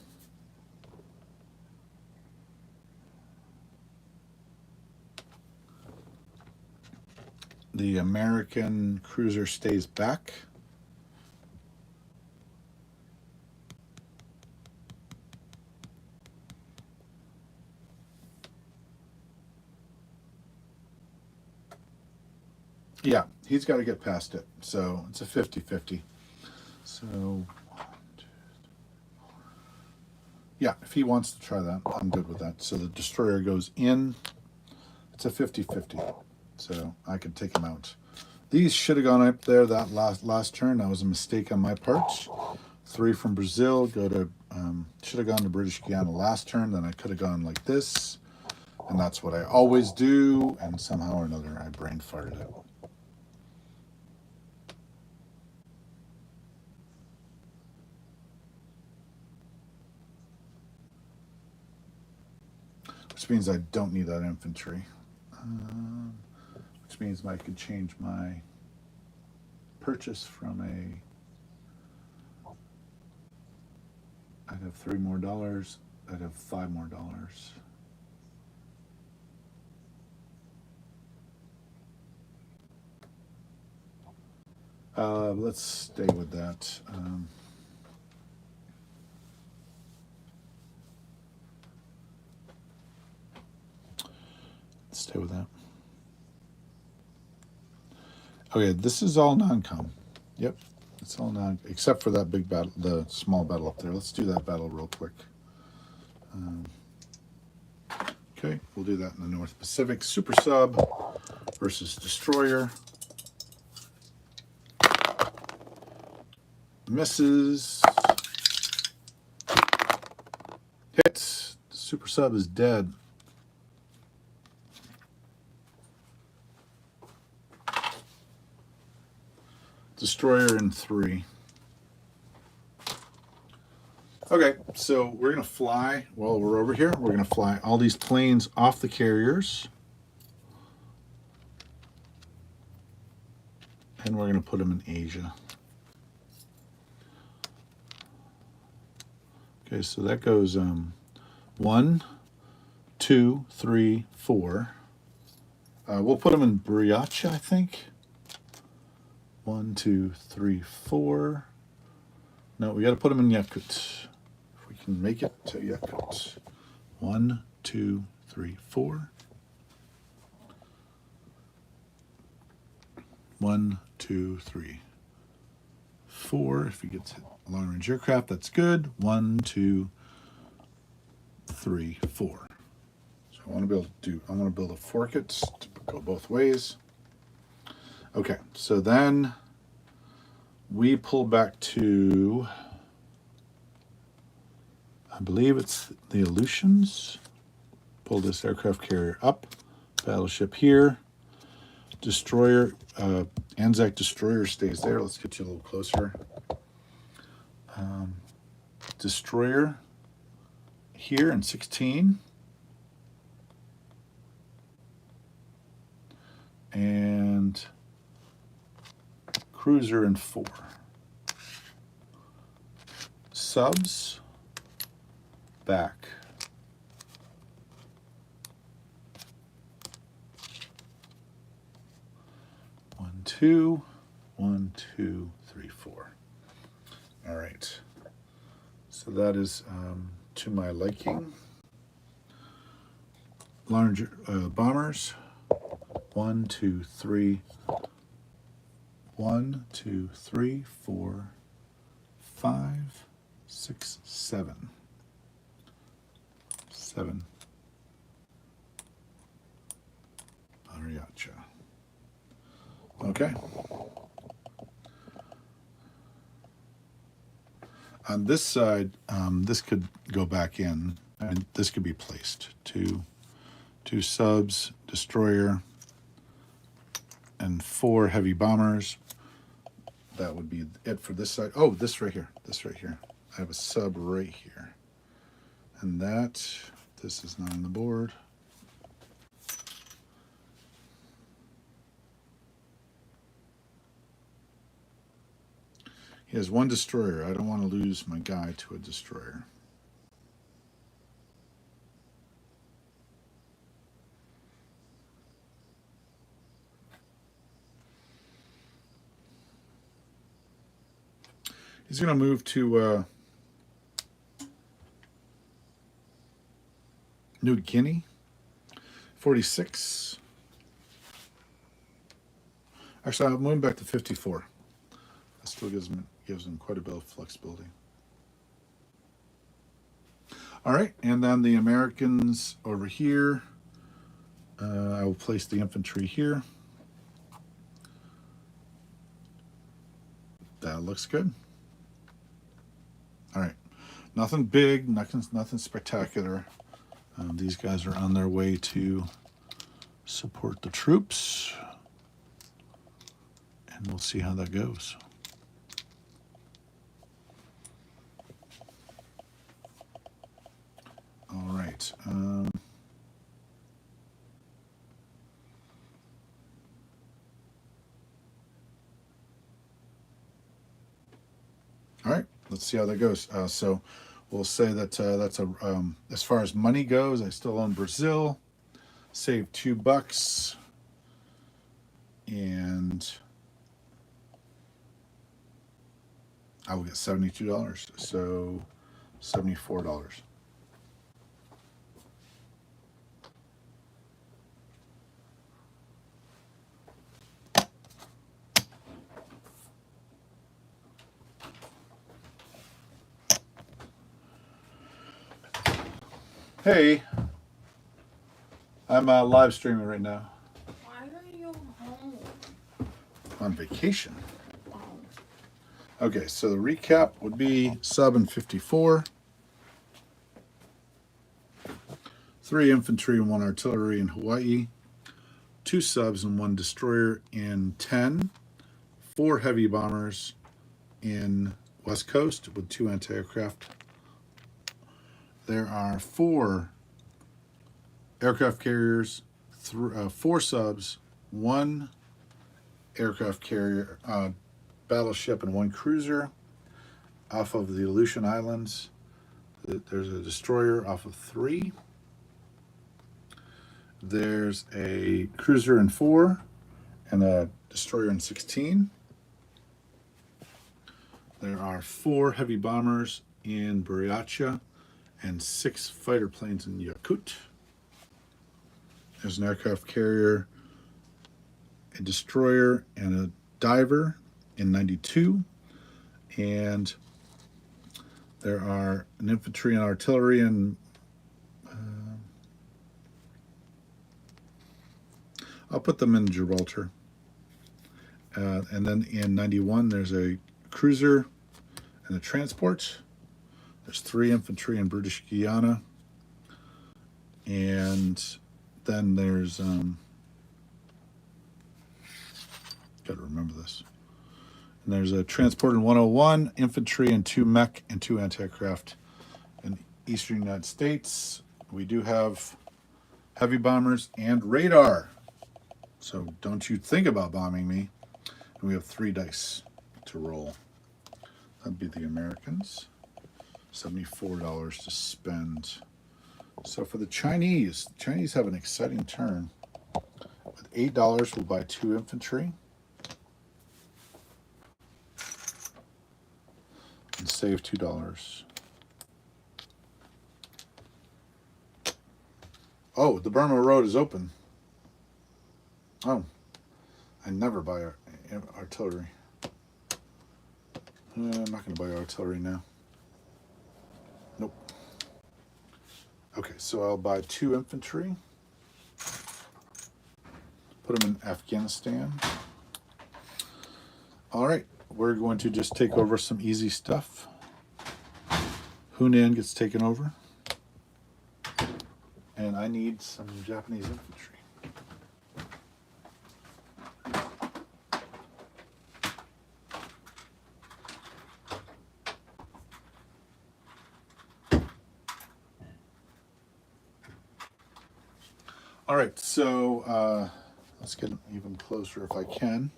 The American cruiser stays back. Yeah, he's got to get past it. So it's a 50-50. So, yeah, if he wants to try that, I'm good with that. So the destroyer goes in. It's a 50-50. So I could take him out. These should have gone up there that last turn. That was a mistake on my part. 3 from Brazil. Should have gone to British Guiana last turn. Then I could have gone like this. And that's what I always do. And somehow or another, I brain farted it. Which means I don't need that infantry. Which means I could change my purchase from I'd have $3 more. I'd have $5 more. Let's stay with that. Stay with that. Okay, this is all non-com. Yep, it's all non, except for that big battle, the small battle up there. Let's do that battle real quick. Okay, we'll do that in the North Pacific. Super Sub versus Destroyer. Misses. Hits. Super Sub is dead. Destroyer in 3. Okay, so we're going to fly, while we're over here, we're going to fly all these planes off the carriers. And we're going to put them in Asia. Okay, so that goes 1, 2, 3, 4. We'll put them in Buryatia, I think. 1, 2, 3, 4. No, we got to put them in Yakut. If we can make it to Yakut. 1, 2, 3, 4. 1, 2, 3, 4. If he gets hit long range aircraft, that's good. 1, 2, 3, 4. So I want to build a forkit to go both ways. Okay, so then we pull back to, I believe it's the Aleutians. Pull this aircraft carrier up, battleship here, destroyer, Anzac destroyer stays there. Let's get you a little closer. Destroyer here in 16. And cruiser in 4. Subs back. One, two, 1, 2, 3, 4. All right. So that is to my liking. Larger bombers. 1, 2, 3. 1, 2, 3, 4, 5, 6, 7. 7. Okay. On this side, this could go back in, and this could be placed. Two subs, destroyer, and 4 heavy bombers. That would be it for this side. Oh, this right here. This right here. I have a sub right here. And this is not on the board. He has 1 destroyer. I don't want to lose my guy to a destroyer. He's going to move to New Guinea. 46. Actually, I'm moving back to 54. That still gives him quite a bit of flexibility. All right, and then the Americans over here. I will place the infantry here. That looks good. All right, nothing big, nothing spectacular. These guys are on their way to support the troops, and we'll see how that goes. All right. All right, let's see how that goes. So we'll say that that's as far as money goes, I still own Brazil. Saved $2, and I will get $72. So $74. Hey, I'm live streaming right now. Why are you home? On vacation. Okay, so the recap would be sub in 54. 3 infantry and 1 artillery in Hawaii. 2 subs and 1 destroyer in 10. 4 heavy bombers in West Coast with 2 anti-aircraft. There are 4 aircraft carriers, 4 subs, 1 aircraft carrier, battleship, and 1 cruiser off of the Aleutian Islands. There's a destroyer off of 3. There's a cruiser in 4 and a destroyer in 16. There are 4 heavy bombers in Buryatia and 6 fighter planes in Yakut. There's an aircraft carrier, a destroyer, and a diver in 92. And there are an infantry and artillery in I'll put them in Gibraltar. And then in 91, there's a cruiser and a transport. There's 3 infantry in British Guiana. And then there's, gotta remember this. And there's a transport in 101, infantry and 2 mech and 2 anti-aircraft in the eastern United States. We do have heavy bombers and radar. So don't you think about bombing me. And we have 3 dice to roll. That'd be the Americans. $74 to spend. So for the Chinese have an exciting turn. With $8, we'll buy 2 infantry. And save $2. Oh, the Burma Road is open. Oh, I never buy artillery. I'm not going to buy artillery now. Nope. Okay, so I'll buy 2 infantry. Put them in Afghanistan. All right, we're going to just take over some easy stuff. Hunan gets taken over. And I need some Japanese infantry. All right, so let's get even closer if I can.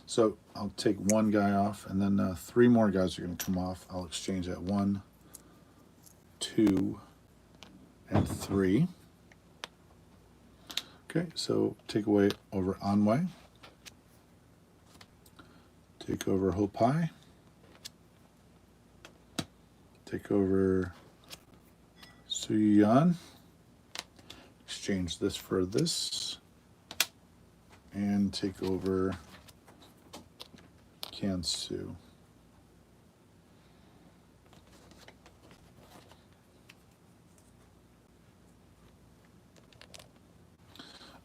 So I'll take one guy off, and then 3 more guys are going to come off. I'll exchange that 1, 2, and 3. Okay, so take away over Anwei. Take over Hopai. Take over Suyan. Exchange this for this. And take over Kansu.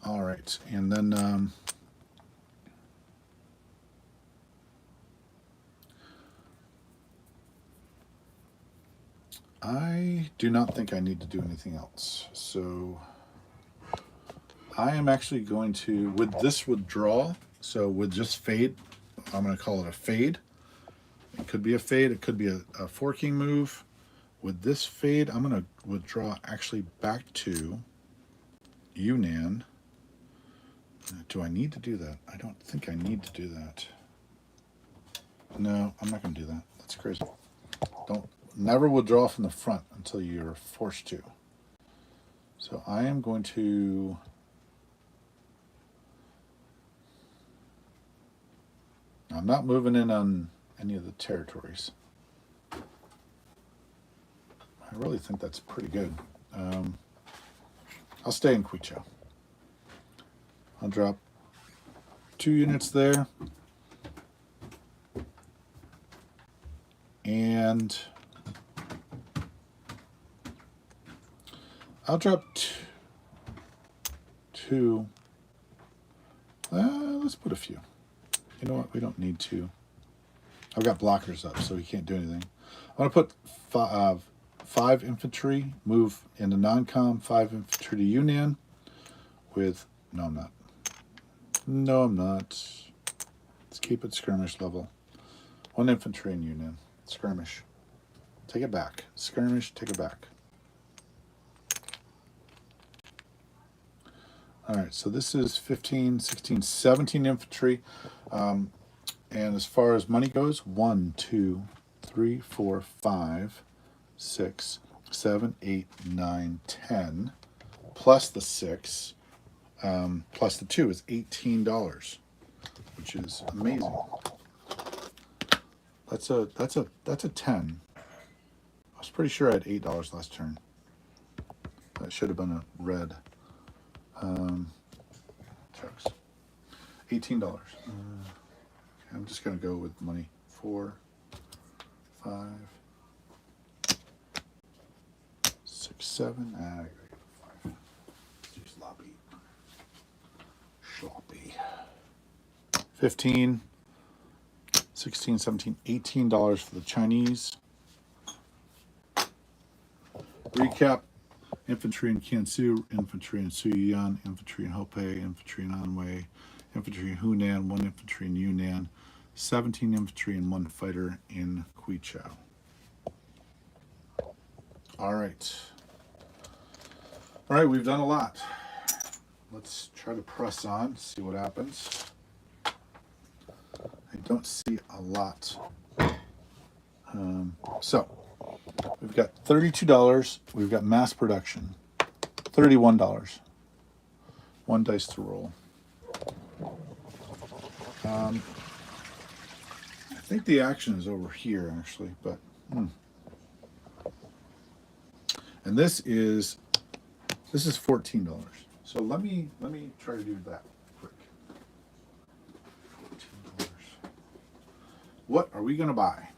All right, and then I do not think I need to do anything else. So I am actually going to, with this withdrawal, so with just fade, I'm going to call it a fade. It could be a fade, it could be a forking move. With this fade, I'm going to withdraw actually back to Yunnan. Do I need to do that? I don't think I need to do that. No, I'm not going to do that. That's crazy. Never withdraw from the front until you're forced to. So I am going to I'm not moving in on any of the territories. I really think that's pretty good. I'll stay in Quicho. I'll drop 2 units there. And I'll drop 2. Let's put a few. You know what? We don't need to. I've got blockers up, so we can't do anything. I'm going to put 5 infantry, move into non-com, 5 infantry to Yunnan with... No, I'm not. No, I'm not. Let's keep it skirmish level. 1 infantry in Yunnan. Skirmish. Take it back. Skirmish, take it back. All right, so this is 15, 16, 17 infantry. And as far as money goes, 1, 2, 3, 4, 5, 6, 7, 8, 9, 10, plus the 6, plus the 2 is $18, which is amazing. That's a 10. I was pretty sure I had $8 last turn. That should have been a red. Chucks. $18. I'm just gonna go with money. 4, 5, 6, 7. I gotta go 5. Too sloppy. Sloppy. 15, 16, 17, $18 for the Chinese. Recap. Infantry in Kansu, infantry in Suiyuan, infantry in Hopei, infantry in Anwei, infantry in Hunan, 1 infantry in Yunnan, 17 infantry and 1 fighter in Quichao. All right. All right, we've done a lot. Let's try to press on, see what happens. I don't see a lot. So we've got $32. We've got mass production. $31. 1 dice to roll. I think the action is over here actually, but and this is $14. So let me try to do that quick. $14. What are we gonna buy?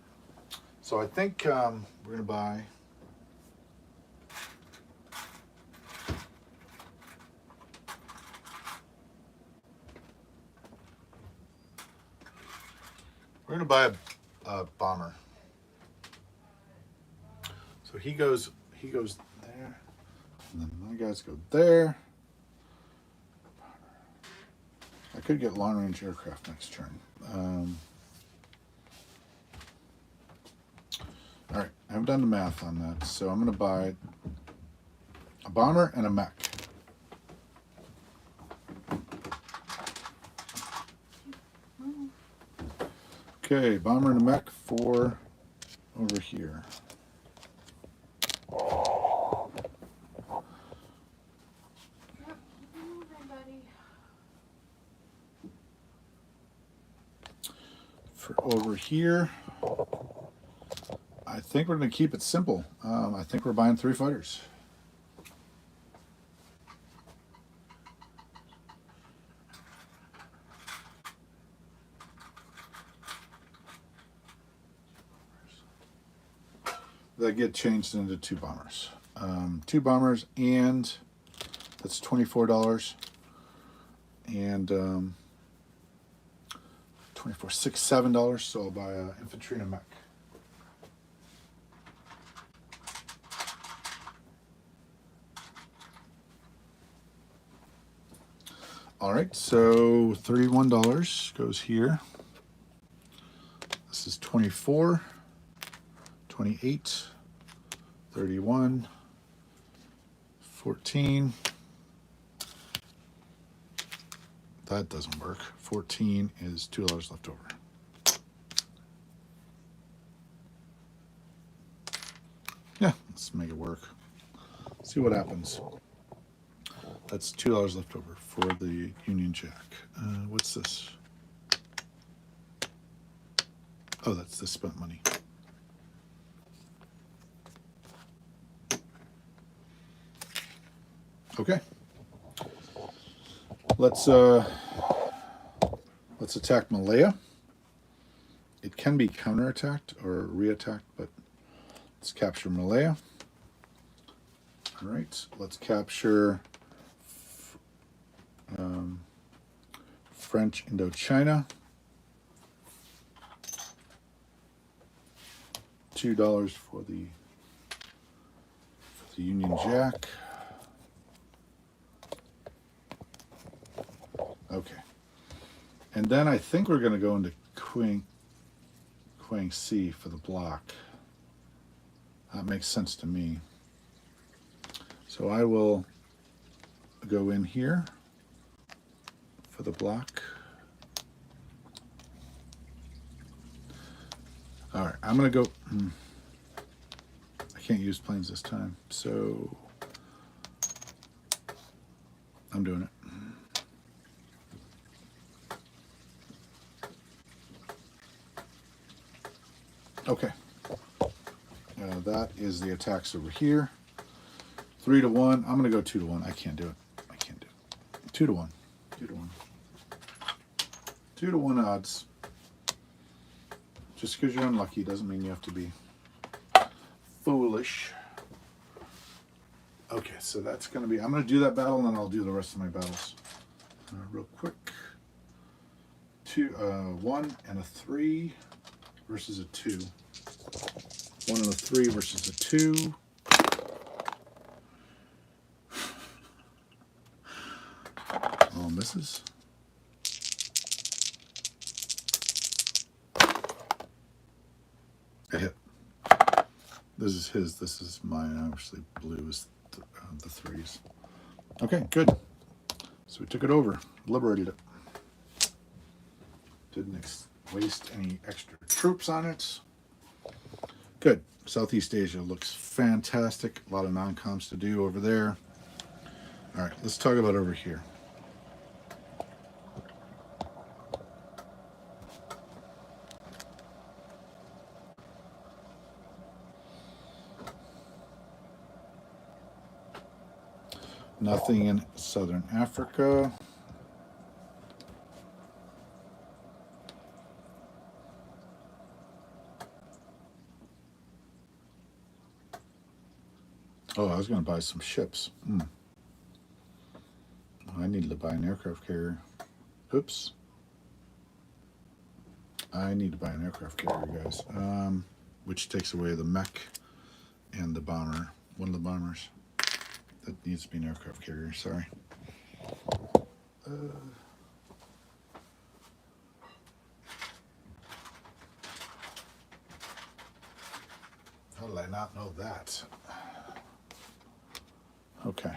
So I think we're gonna buy We're gonna buy a bomber. So he goes there, and then my guys go there. I could get long range aircraft next turn. All right, I haven't done the math on that, so I'm gonna buy a bomber and a mech. Okay, bomber and a mech for over here. For over here, I think we're going to keep it simple. I think we're buying 3 fighters. That get changed into 2 bombers. 2 bombers, and that's $24. And 24, $6, $7. So I'll buy an infantry and a mech. All right, so $31 goes here. This is 24, 28, 31, 14. That doesn't work. 14 is $2 left over. Yeah, let's make it work. See what happens. That's $2 left over for the Union Jack. What's this? Oh, that's the spent money. Okay. Let's attack Malaya. It can be counterattacked or reattacked, but let's capture Malaya. All right, let's capture French Indochina. $2 for the Union Jack. Okay. And then I think we're going to go into Guangxi for the block. That makes sense to me. So I will go in here for the block. All right, I'm going to go. I can't use planes this time, so I'm doing it. Okay. That is the attacks over here. 3 to 1. I'm going to go 2 to 1. I can't do it. I can't do it. 2 to 1. 2 to 1. 2 to 1 odds. Just because you're unlucky doesn't mean you have to be foolish. Okay, so that's going to be... I'm going to do that battle, and then I'll do the rest of my battles real quick. 1 and a 3 versus a 2. 1 and a 3 versus a 2. Oh, misses. I hit. This is his. This is mine. Obviously, blue is the 3s. Okay, good. So we took it over, liberated it. Didn't waste any extra troops on it. Good. Southeast Asia looks fantastic. A lot of non-coms to do over there. All right, let's talk about over here. Nothing in Southern Africa. Oh, I was going to buy some ships. I needed to buy an aircraft carrier. Oops. I need to buy an aircraft carrier, guys. Which takes away the mech and the bomber. One of the bombers. That needs to be an aircraft carrier, sorry. How did I not know that? Okay.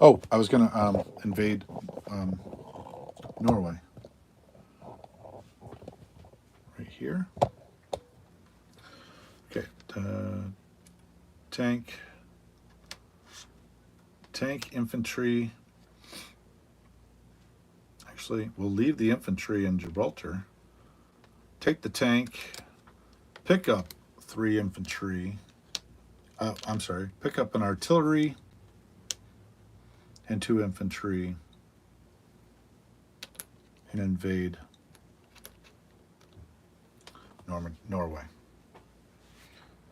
Oh, I was gonna invade Norway. Right here. Okay. Tank, infantry. Actually, we'll leave the infantry in Gibraltar. Take the tank. Pick up 3 infantry. I'm sorry. Pick up an artillery and 2 infantry and invade Norway.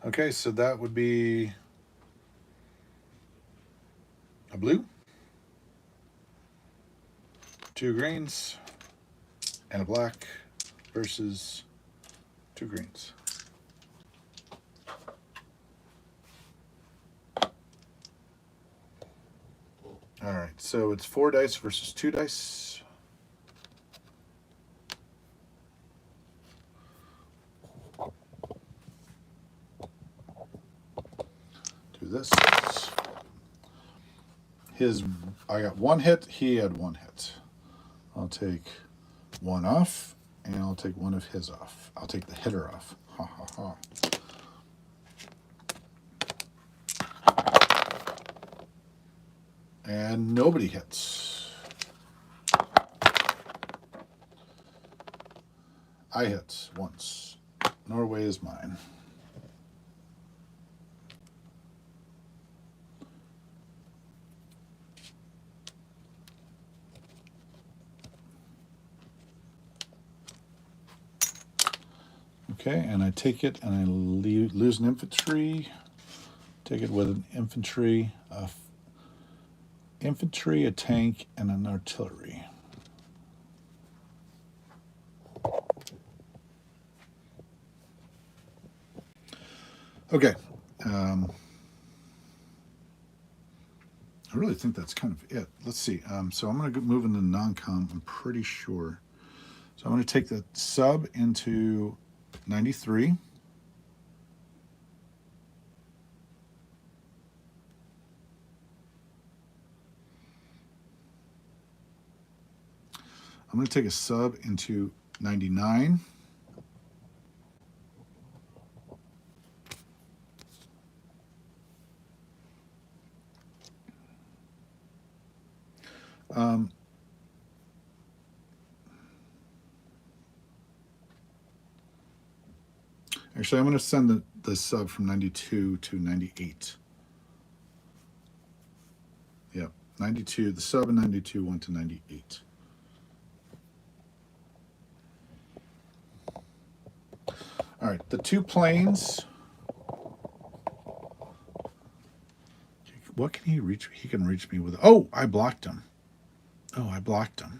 Okay, so that would be a blue, 2 greens, and a black versus 2 greens. All right, so it's 4 dice versus 2 dice. Do this. I got 1 hit, he had 1 hit. I'll take 1 off, and I'll take 1 of his off. I'll take the hitter off. Ha ha ha. And nobody hits. I hit once. Norway is mine. Okay, and I take it and I lose an infantry. Take it with an infantry, a tank, and an artillery. Okay. I really think that's kind of it. Let's see. So I'm going to move into non-com, I'm pretty sure. So I'm going to take the sub into 93. I'm going to take a sub into 99. Actually, I'm going to send the sub from 92 to 98. Yep, 92. The sub in 92 went to 98. All right, the 2 planes. What can he reach? He can reach me with. Oh, I blocked him. Oh, I blocked him.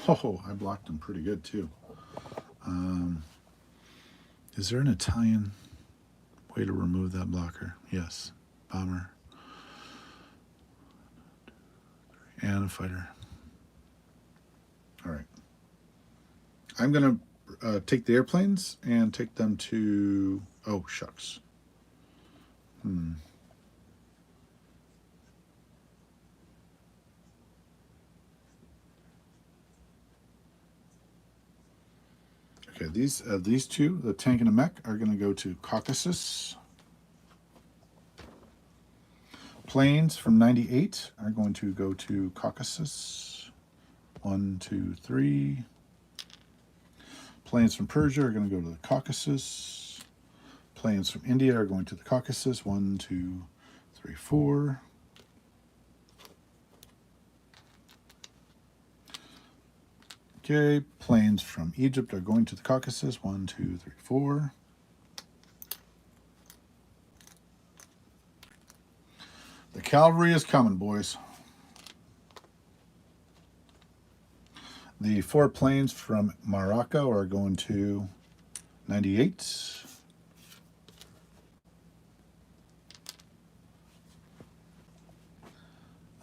Oh, I blocked him pretty good too. Is there an Italian way to remove that blocker? Yes. Bomber. And a fighter. All right. I'm going to take the airplanes and take them to... Oh, shucks. Okay, these 2, the tank and the mech, are going to go to Caucasus. Planes from 98 are going to go to Caucasus. 1, 2, 3. Planes from Persia are going to go to the Caucasus. Planes from India are going to the Caucasus. 1, 2, 3, 4. Okay, planes from Egypt are going to the Caucasus. 1, 2, 3, 4. The Cavalry is coming, boys. The 4 planes from Morocco are going to 98.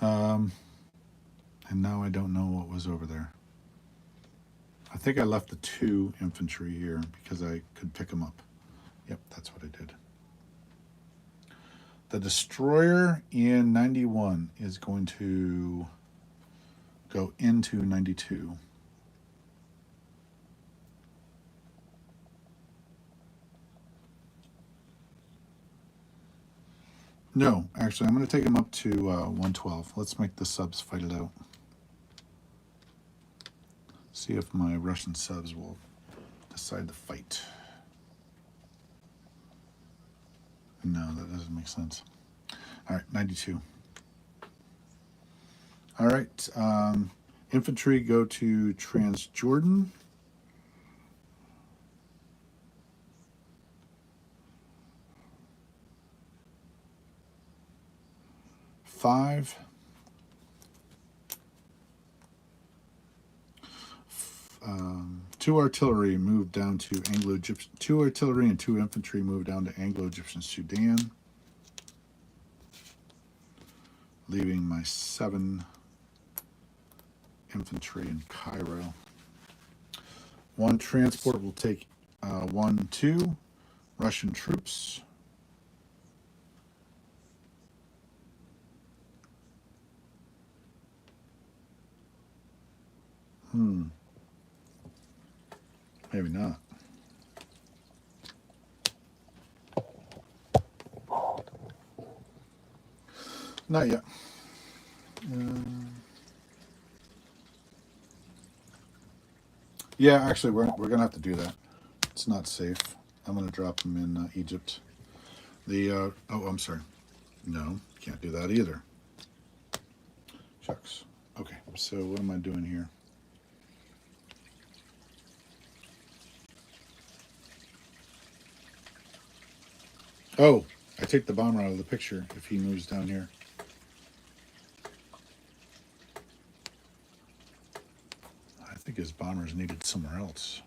And now I don't know what was over there. I think I left the 2 infantry here because I could pick them up. Yep, that's what I did. The destroyer in 91 is going to go into 92. No, actually, I'm going to take him up to 112. Let's make the subs fight it out. See if my Russian subs will decide to fight. No, that doesn't make sense. All right, 92. All right, infantry go to Transjordan. Five. Two artillery moved down to Anglo-Egyptian. 2 artillery and 2 infantry moved down to Anglo-Egyptian Sudan, leaving my 7 infantry in Cairo. 1 transport will take 1-2 Russian troops. Maybe not. Not yet. Yeah, actually, we're gonna have to do that. It's not safe. I'm gonna drop them in Egypt. The oh, I'm sorry. No, can't do that either. Shucks. Okay, so what am I doing here? Oh, I take the bomber out of the picture if he moves down here. I think his bomber is needed somewhere else.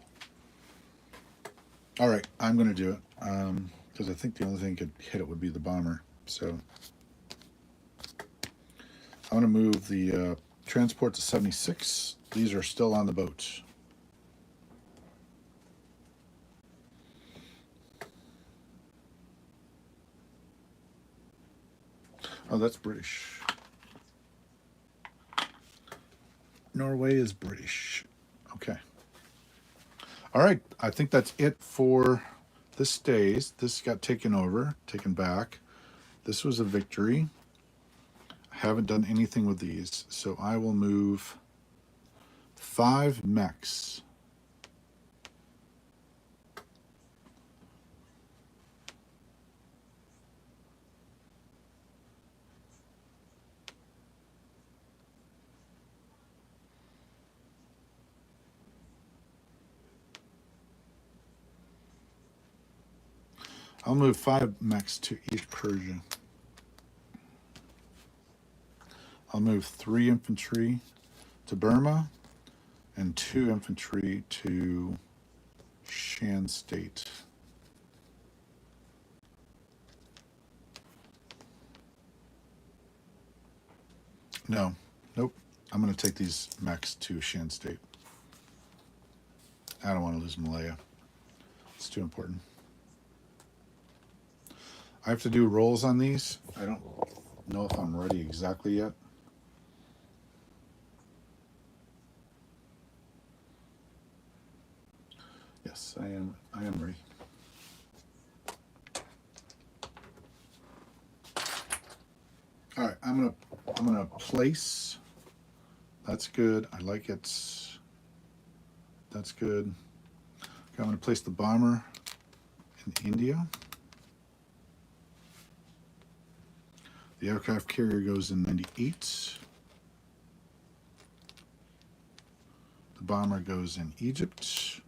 All right, I'm going to do it because I think the only thing could hit it would be the bomber. So I'm going to move the transport to 76. These are still on the boat. Oh, that's British. Norway is British. Okay. All right. I think that's it for this stays. This got taken over, taken back. This was a victory. I haven't done anything with these, so I will move 5 mechs. I'll move 5 mechs to East Persia. I'll move 3 infantry to Burma and 2 infantry to Shan State. No, nope. I'm going to take these mechs to Shan State. I don't want to lose Malaya. It's too important. I have to do rolls on these. I don't know if I'm ready exactly yet. Yes, I am ready. All right, I'm gonna place. That's good. I like it. That's good. Okay, I'm gonna place the bomber in India. The aircraft carrier goes in 98. The bomber goes in Egypt.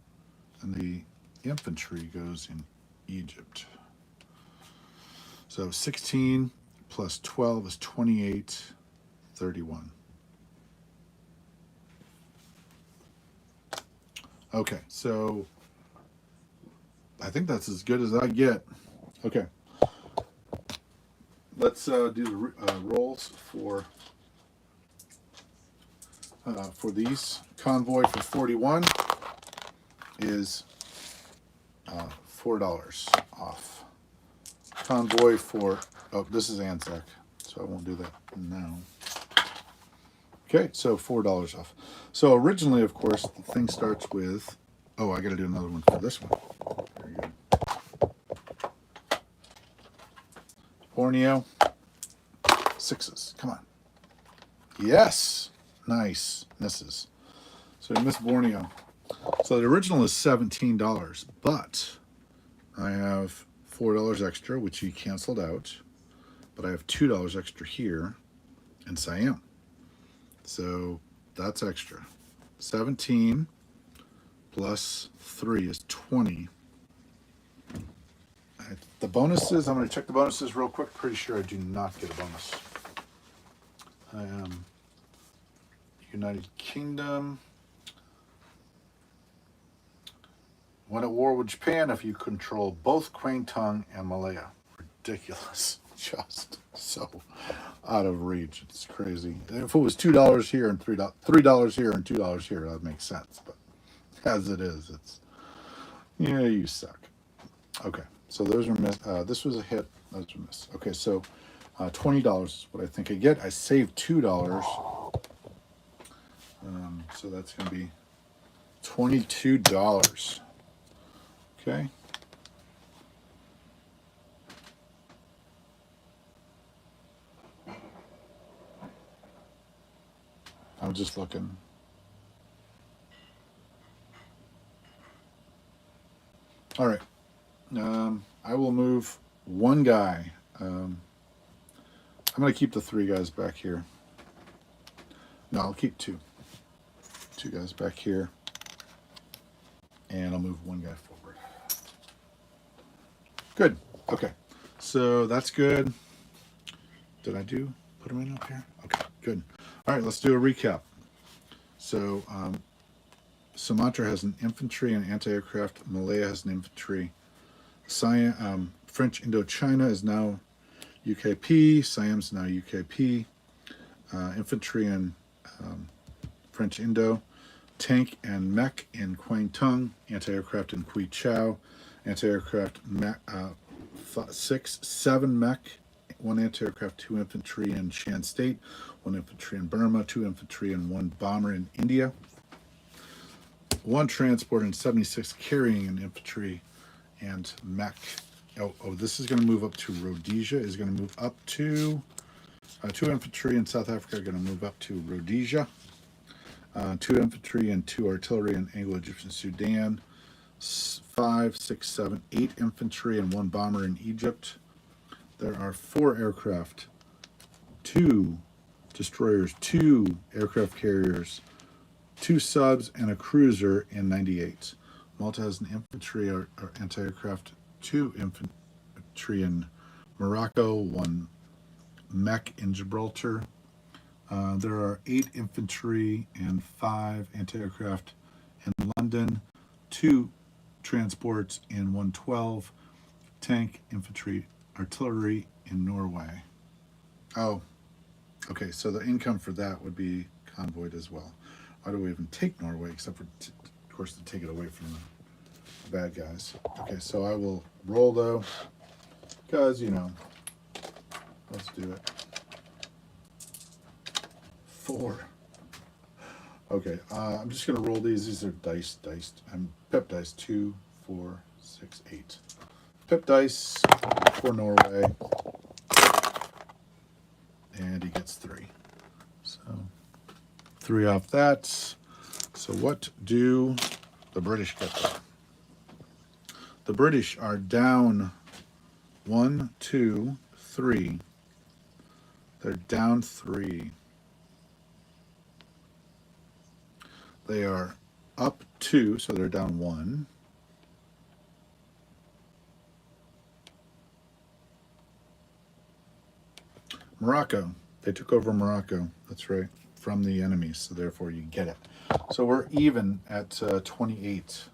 And the infantry goes in Egypt. So 16 plus 12 is 28.31. Okay, so I think that's as good as I get. Okay, let's do the rolls for these. Convoy for 41 is $4 off. Convoy for, oh, this is Anzac, so I won't do that now. Okay, so $4 off. So originally, of course, the thing starts with, oh, I got to do another one for this one. Very good. Borneo, sixes, come on. Yes, nice, misses. So we missed Borneo. So the original is $17, but I have $4 extra, which he canceled out, but I have $2 extra here in Siam. So that's extra. 17 plus 3 is 20. The bonuses, I'm going to check the bonuses real quick. Pretty sure I do not get a bonus. I am United Kingdom. Went at war with Japan if you control both Kwangtung and Malaya. Ridiculous. Just so out of reach. It's crazy. If it was $2 here and $3 here and $2 here, that makes sense. But as it is, it's, yeah, you suck. Okay, so those are miss. This was a hit. Those are miss. Okay, so $20 is what I think I get. I saved $2. So that's going to be $22. Okay. I'm just looking. All right. I will move one guy. I'm going to keep the 3 guys back here. No, I'll keep 2. 2 guys back here. And I'll move 1 guy forward. Good. Okay. So that's good. Did I put them in up here? Okay, good. All right, let's do a recap. So Sumatra has an infantry and anti-aircraft. Malaya has an infantry. French Indochina is now UKP. Siam's now UKP. Infantry and French Indo. Tank and mech in Kwangtung. Anti-aircraft in Kui Chau. Anti-aircraft 7 mech. 1 anti-aircraft, 2 infantry in Shan State. 1 infantry in Burma. 2 infantry and 1 bomber in India. 1 transport and 76 carrying an infantry and mech. Oh, this is going to move up to Rhodesia. Is going to move up to 2 infantry in South Africa are going to move up to Rhodesia. 2 infantry and 2 artillery in Anglo-Egyptian Sudan. 5, 6, 7, 8 infantry and 1 bomber in Egypt. There are 4 aircraft, 2 destroyers, 2 aircraft carriers, 2 subs, and a cruiser in 98. Malta has an infantry or anti-aircraft, 2 infantry in Morocco, 1 mech in Gibraltar. There are 8 infantry and 5 anti-aircraft in London, 2 transports in 112, tank, infantry, artillery in Norway. Oh, okay, so the income for that would be convoyed as well. Why do we even take Norway, except for, of course, to take it away from the bad guys? Okay, so I will roll, though, because, let's do it. 4. Okay, I'm just going to roll these. These are diced. Pip dice, 2, 4, 6, 8. Pip dice for Norway. And he gets 3. So 3 off that. So what do the British get there? The British are down 1, 2, 3. They're down 3. They are up 2, so they're down 1. Morocco. They took over Morocco. That's right, from the enemies. So therefore, you get it. So we're even at 28.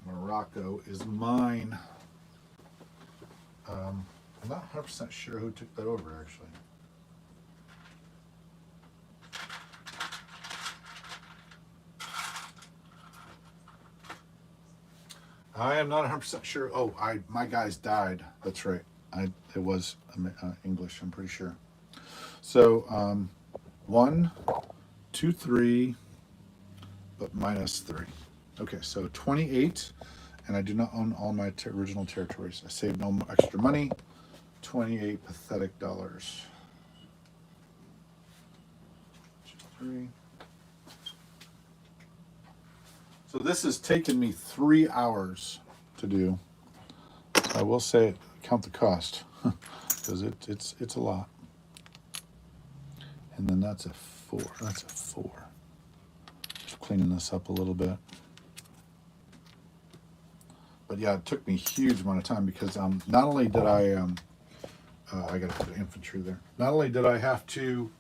Morocco is mine. I'm not 100% sure who took that over, actually. I am not 100% sure. Oh, my guys died. That's right. It was English, I'm pretty sure. So, 1, 2, 3, but minus 3. Okay, so 28, and I do not own all my original territories. I saved no extra money. 28 pathetic dollars. 2, 3. So this has taken me 3 hours to do. I will say, count the cost, because it's a lot. And then that's a 4. That's a 4. Just cleaning this up a little bit. But yeah, it took me a huge amount of time because not only did I got to put infantry there. Not only did I have to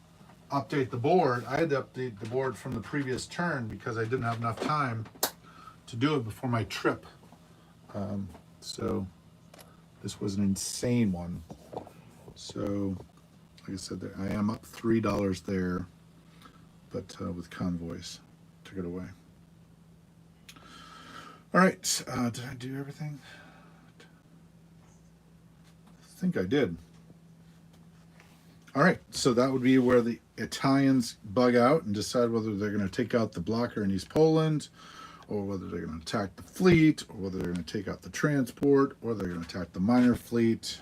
update the board, I had to update the board from the previous turn because I didn't have enough time to do it before my trip. So this was an insane one. So, like I said, I am up $3 there, but with convoys, took it away. All right, did I do everything? I think I did. All right, so that would be where the Italians bug out and decide whether they're going to take out the blocker in East Poland, or whether they're going to attack the fleet, or whether they're going to take out the transport, or they're going to attack the minor fleet.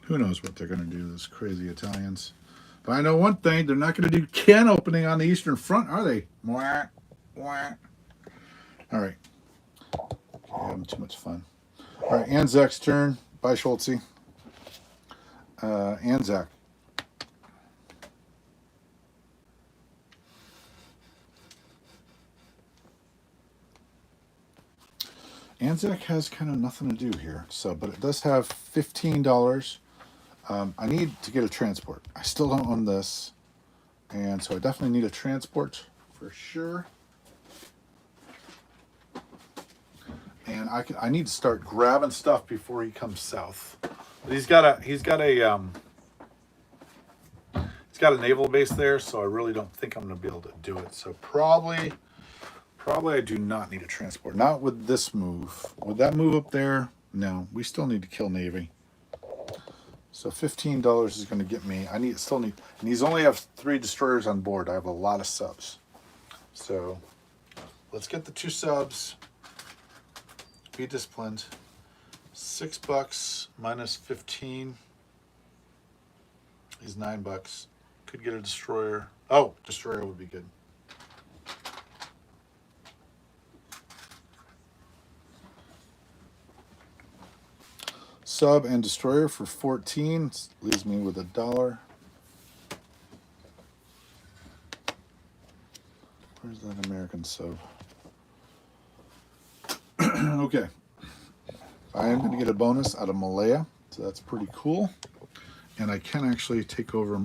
Who knows what they're going to do, those crazy Italians. But I know one thing, they're not going to do can opening on the Eastern Front, are they? Mwah, mwah. All right. I'm having too much fun. All right, Anzac's turn. Bye, Schultze. Anzac. Anzac has kind of nothing to do here, so but it does have $15. I need to get a transport. I still don't own this, and so I definitely need a transport for sure. And I need to start grabbing stuff before he comes south. But he's got a naval base there, so I really don't think I'm going to be able to do it. So probably I do not need a transport. Not with this move. With that move up there, no. We still need to kill Navy. So $15 is going to get me. Still need, and these only have 3 destroyers on board. I have a lot of subs. So let's get the 2 subs. Be disciplined. $6 minus 15 is $9. Could get a destroyer. Oh, destroyer would be good. Sub and destroyer for 14 leaves me with $1. Where's that American sub? Okay. I am going to get a bonus out of Malaya, so that's pretty cool. And I can actually take over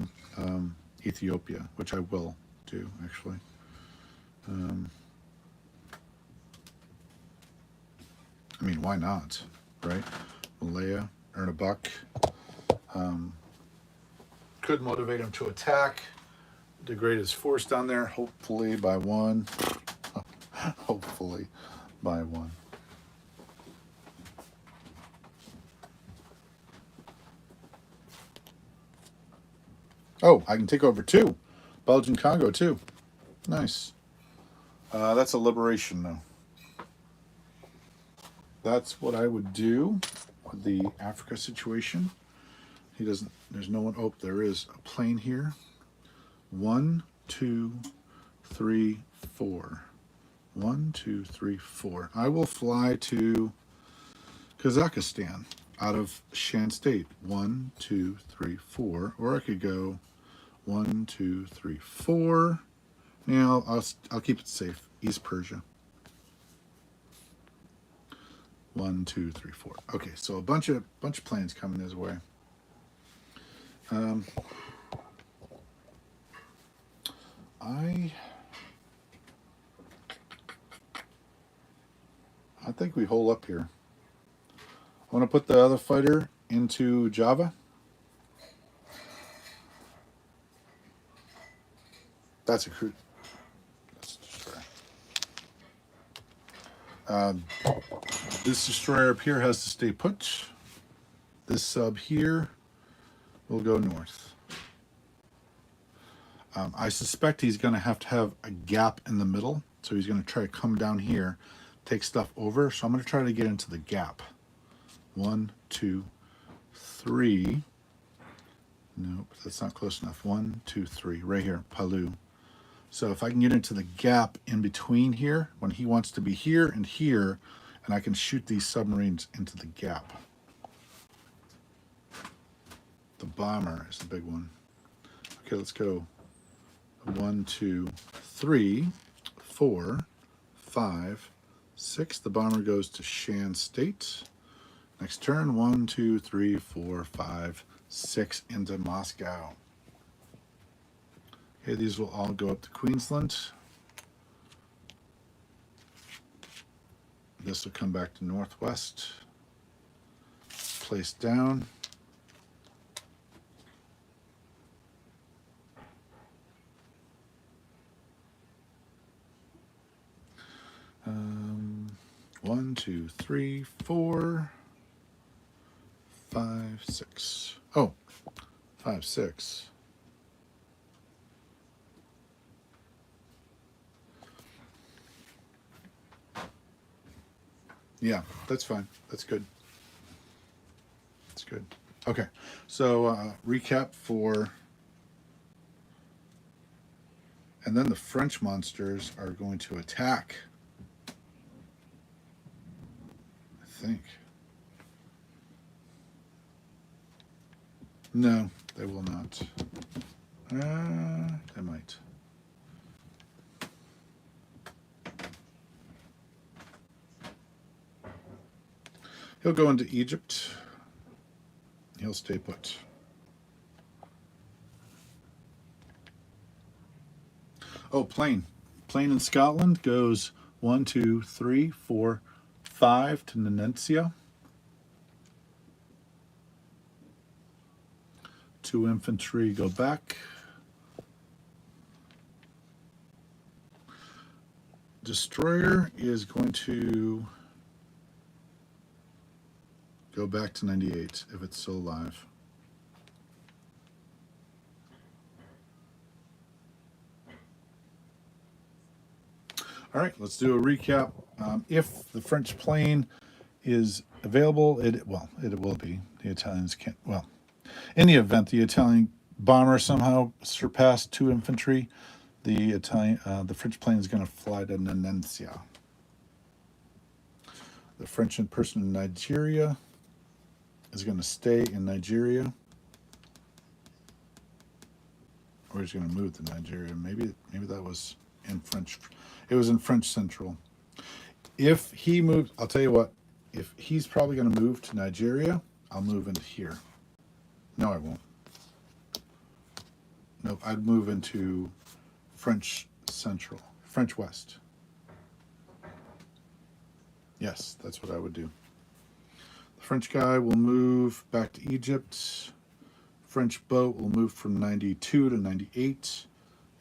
Ethiopia, which I will do, actually. I mean, why not, right? Malaya, earn a buck. Could motivate him to attack. Degrade his force down there, hopefully by 1. Hopefully by 1. Oh, I can take over 2. Belgian Congo, too. Nice. That's a liberation, though. That's what I would do with the Africa situation. He doesn't, there's no one. Oh, there is a plane here. 1, 2, 3, 4. 1, 2, 3, 4. I will fly to Kazakhstan out of Shan State. 1, 2, 3, 4. Or I could go 1, 2, 3, 4. Now I'll keep it safe. East Persia. 1, 2, 3, 4. Okay, so a bunch of planes coming his way. I think we hole up here. I want to put the other fighter into Java. That's a cruise. That's a destroyer. This destroyer up here has to stay put. This sub here will go north. I suspect he's going to have a gap in the middle. So he's going to try to come down here, take stuff over. So I'm going to try to get into the gap. 1, 2, 3. Nope, that's not close enough. 1, 2, 3. Right here, Palu. So if I can get into the gap in between here, when he wants to be here, and I can shoot these submarines into the gap. The bomber is the big one. Okay, let's go. 1, 2, 3, 4, 5, 6. The bomber goes to Shan State. Next turn, 1, 2, 3, 4, 5, 6 into Moscow. Okay, these will all go up to Queensland. This will come back to Northwest. Place down. One, 2, 3, 4, 5, 6. Oh, 5, 6. Yeah, that's fine. That's good. That's good. Okay, so recap for... And then the French monsters are going to attack. I think. No, they will not. They might. He'll go into Egypt. He'll stay put. Oh, plane. Plane in Scotland goes 1, 2, 3, 4, 5 to Nanencia. 2 infantry go back. Destroyer is going to go back to 98 if it's still alive. All right, let's do a recap. If the French plane is available, it will be. The Italians can't. Well, in the event the Italian bomber somehow surpassed 2 infantry, the French plane is going to fly to Nanencia. The French person in Nigeria is going to stay in Nigeria, or he's going to move to Nigeria. Maybe that was in French. It was in French Central. If he moves, I'll tell you what. If he's probably going to move to Nigeria, I'll move into here. No, I won't. No, I'd move into French Central, French West. Yes, that's what I would do. The French guy will move back to Egypt. French boat will move from 92 to 98.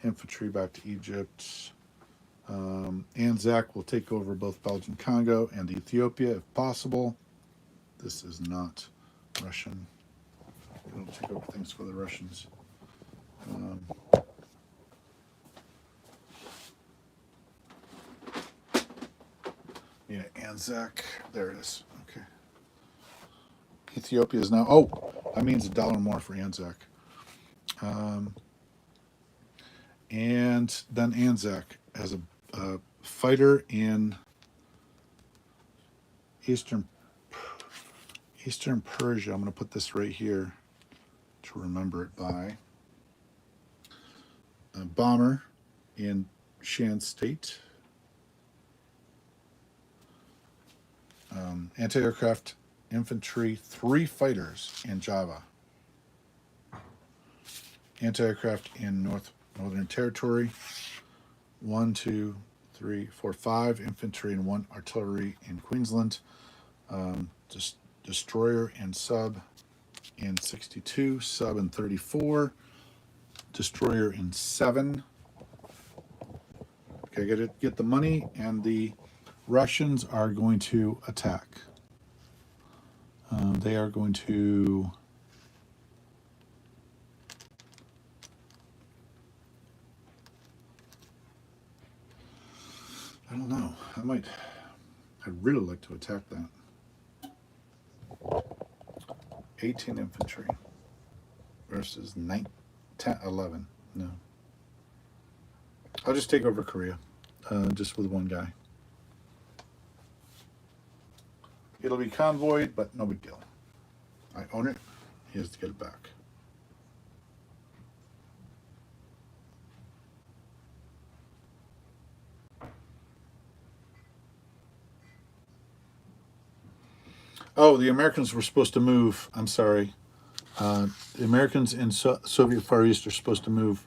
Infantry back to Egypt. Anzac will take over both Belgian Congo and Ethiopia if possible. This is not Russian. It'll take over things for the Russians. Yeah, Anzac. There it is. Okay. Ethiopia is now. Oh, that means $1 more for Anzac. And then Anzac as a fighter in Eastern Persia. I'm going to put this right here to remember it by. A bomber in Shan State. Anti-aircraft infantry, 3 fighters in Java. Anti-aircraft in Northern Territory, 1, 2, 3, 4, 5 infantry and 1 artillery in Queensland. Destroyer and sub in 62, sub in 34, destroyer in 7. Okay, get the money, and the Russians are going to attack. They are going to. I don't know. I'd really like to attack that. 18 infantry versus 11. No. I'll just take over Korea, just with 1 guy. It'll be convoyed, but no big deal. I own it. He has to get it back. Oh, the Americans were supposed to move. I'm sorry. The Americans in Soviet Far East are supposed to move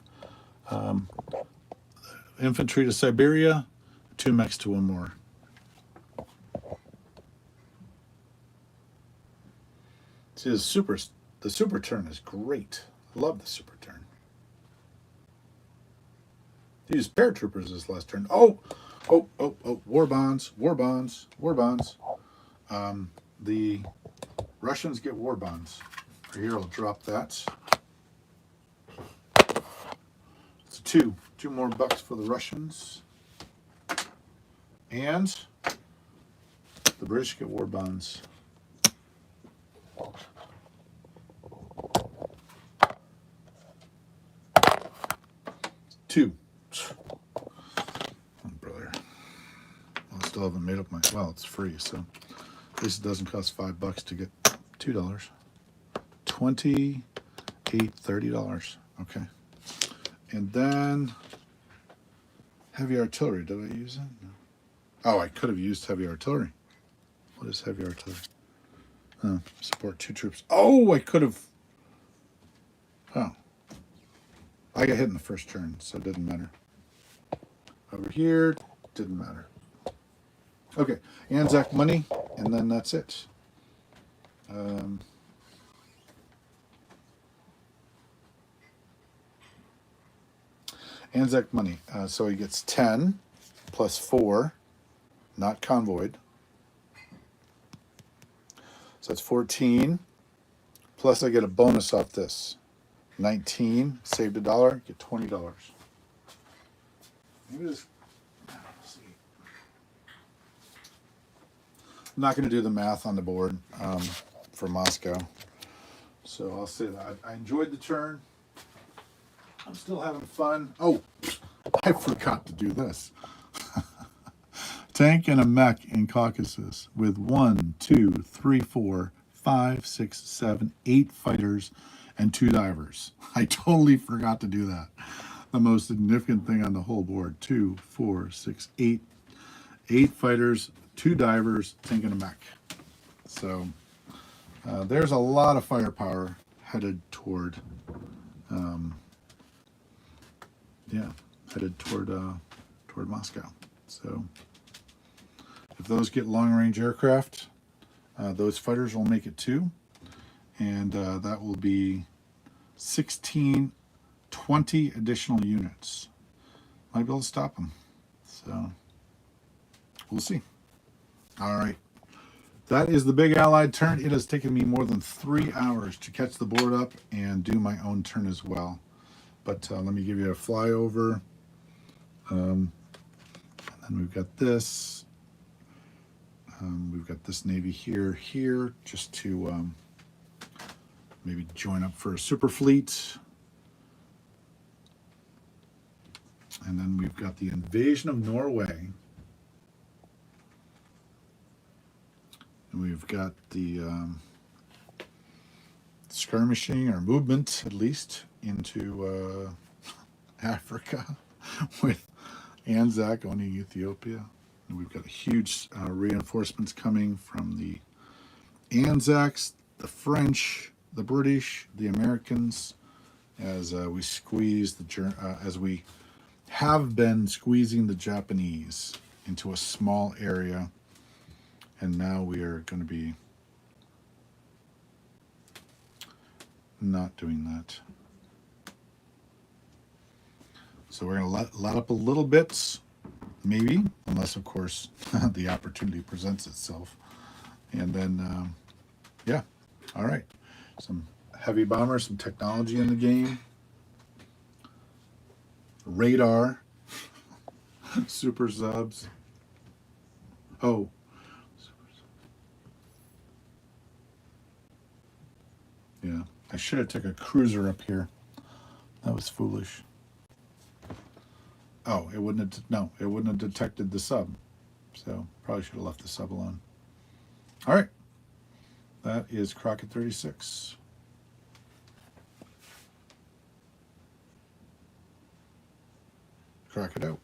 infantry to Siberia, 2 mechs to 1 more. See, the super turn is great. I love the super turn. He used paratroopers this last turn. Oh, war bonds. The Russians get war bonds. Here, I'll drop that. It's 2 more bucks for the Russians. And the British get war bonds. Two. Oh, brother. I still haven't made up my. Well, it's free, so at least it doesn't cost $5 to get $2. $28, $30. Okay. And then heavy artillery. Did I use it? No. Oh, I could have used heavy artillery. What is heavy artillery? Support 2 troops. Oh, I could have. Oh. I got hit in the first turn, so it didn't matter. Over here, didn't matter. Okay, Anzac money, and then that's it. Anzac money. So he gets 10 plus 4, not convoyed. So that's 14. Plus I get a bonus off this. 19, saved $1, get $20. Maybe this. Let's see. I'm not going to do the math on the board for Moscow. So I'll say that I enjoyed the turn. I'm still having fun. Oh, I forgot to do this. Tank and a mech in Caucasus with 1, 2, 3, 4, 5, 6, 7, 8 fighters and 2 divers. I totally forgot to do that. The most significant thing on the whole board. 2, 4, 6, 8. 8 fighters, 2 divers, tank and a mech. So there's a lot of firepower headed toward toward Moscow. So if those get long-range aircraft, those fighters will make it too, and that will be 16, 20 additional units. Might be able to stop them. So we'll see. All right. That is the big Allied turn. It has taken me more than 3 hours to catch the board up and do my own turn as well. But let me give you a flyover. And then we've got this. We've got this Navy here, just to maybe join up for a super fleet. And then we've got the invasion of Norway. And we've got the skirmishing or movement, at least, into Africa with Anzac owning Ethiopia. And we've got huge reinforcements coming from the Anzacs, the French, the British, the Americans, as we squeeze as we have been squeezing the Japanese into a small area, and now we are going to be not doing that. So we're going to let up a little bit, maybe, unless of course the opportunity presents itself, and then yeah, all right, some heavy bombers, some technology in the game, radar, super subs. Oh, yeah, I should have took a cruiser up here. That was foolish. Oh, it wouldn't have, no, it wouldn't have detected the sub. So probably should have left the sub alone. All right, that is Crockett 36. Crack it out.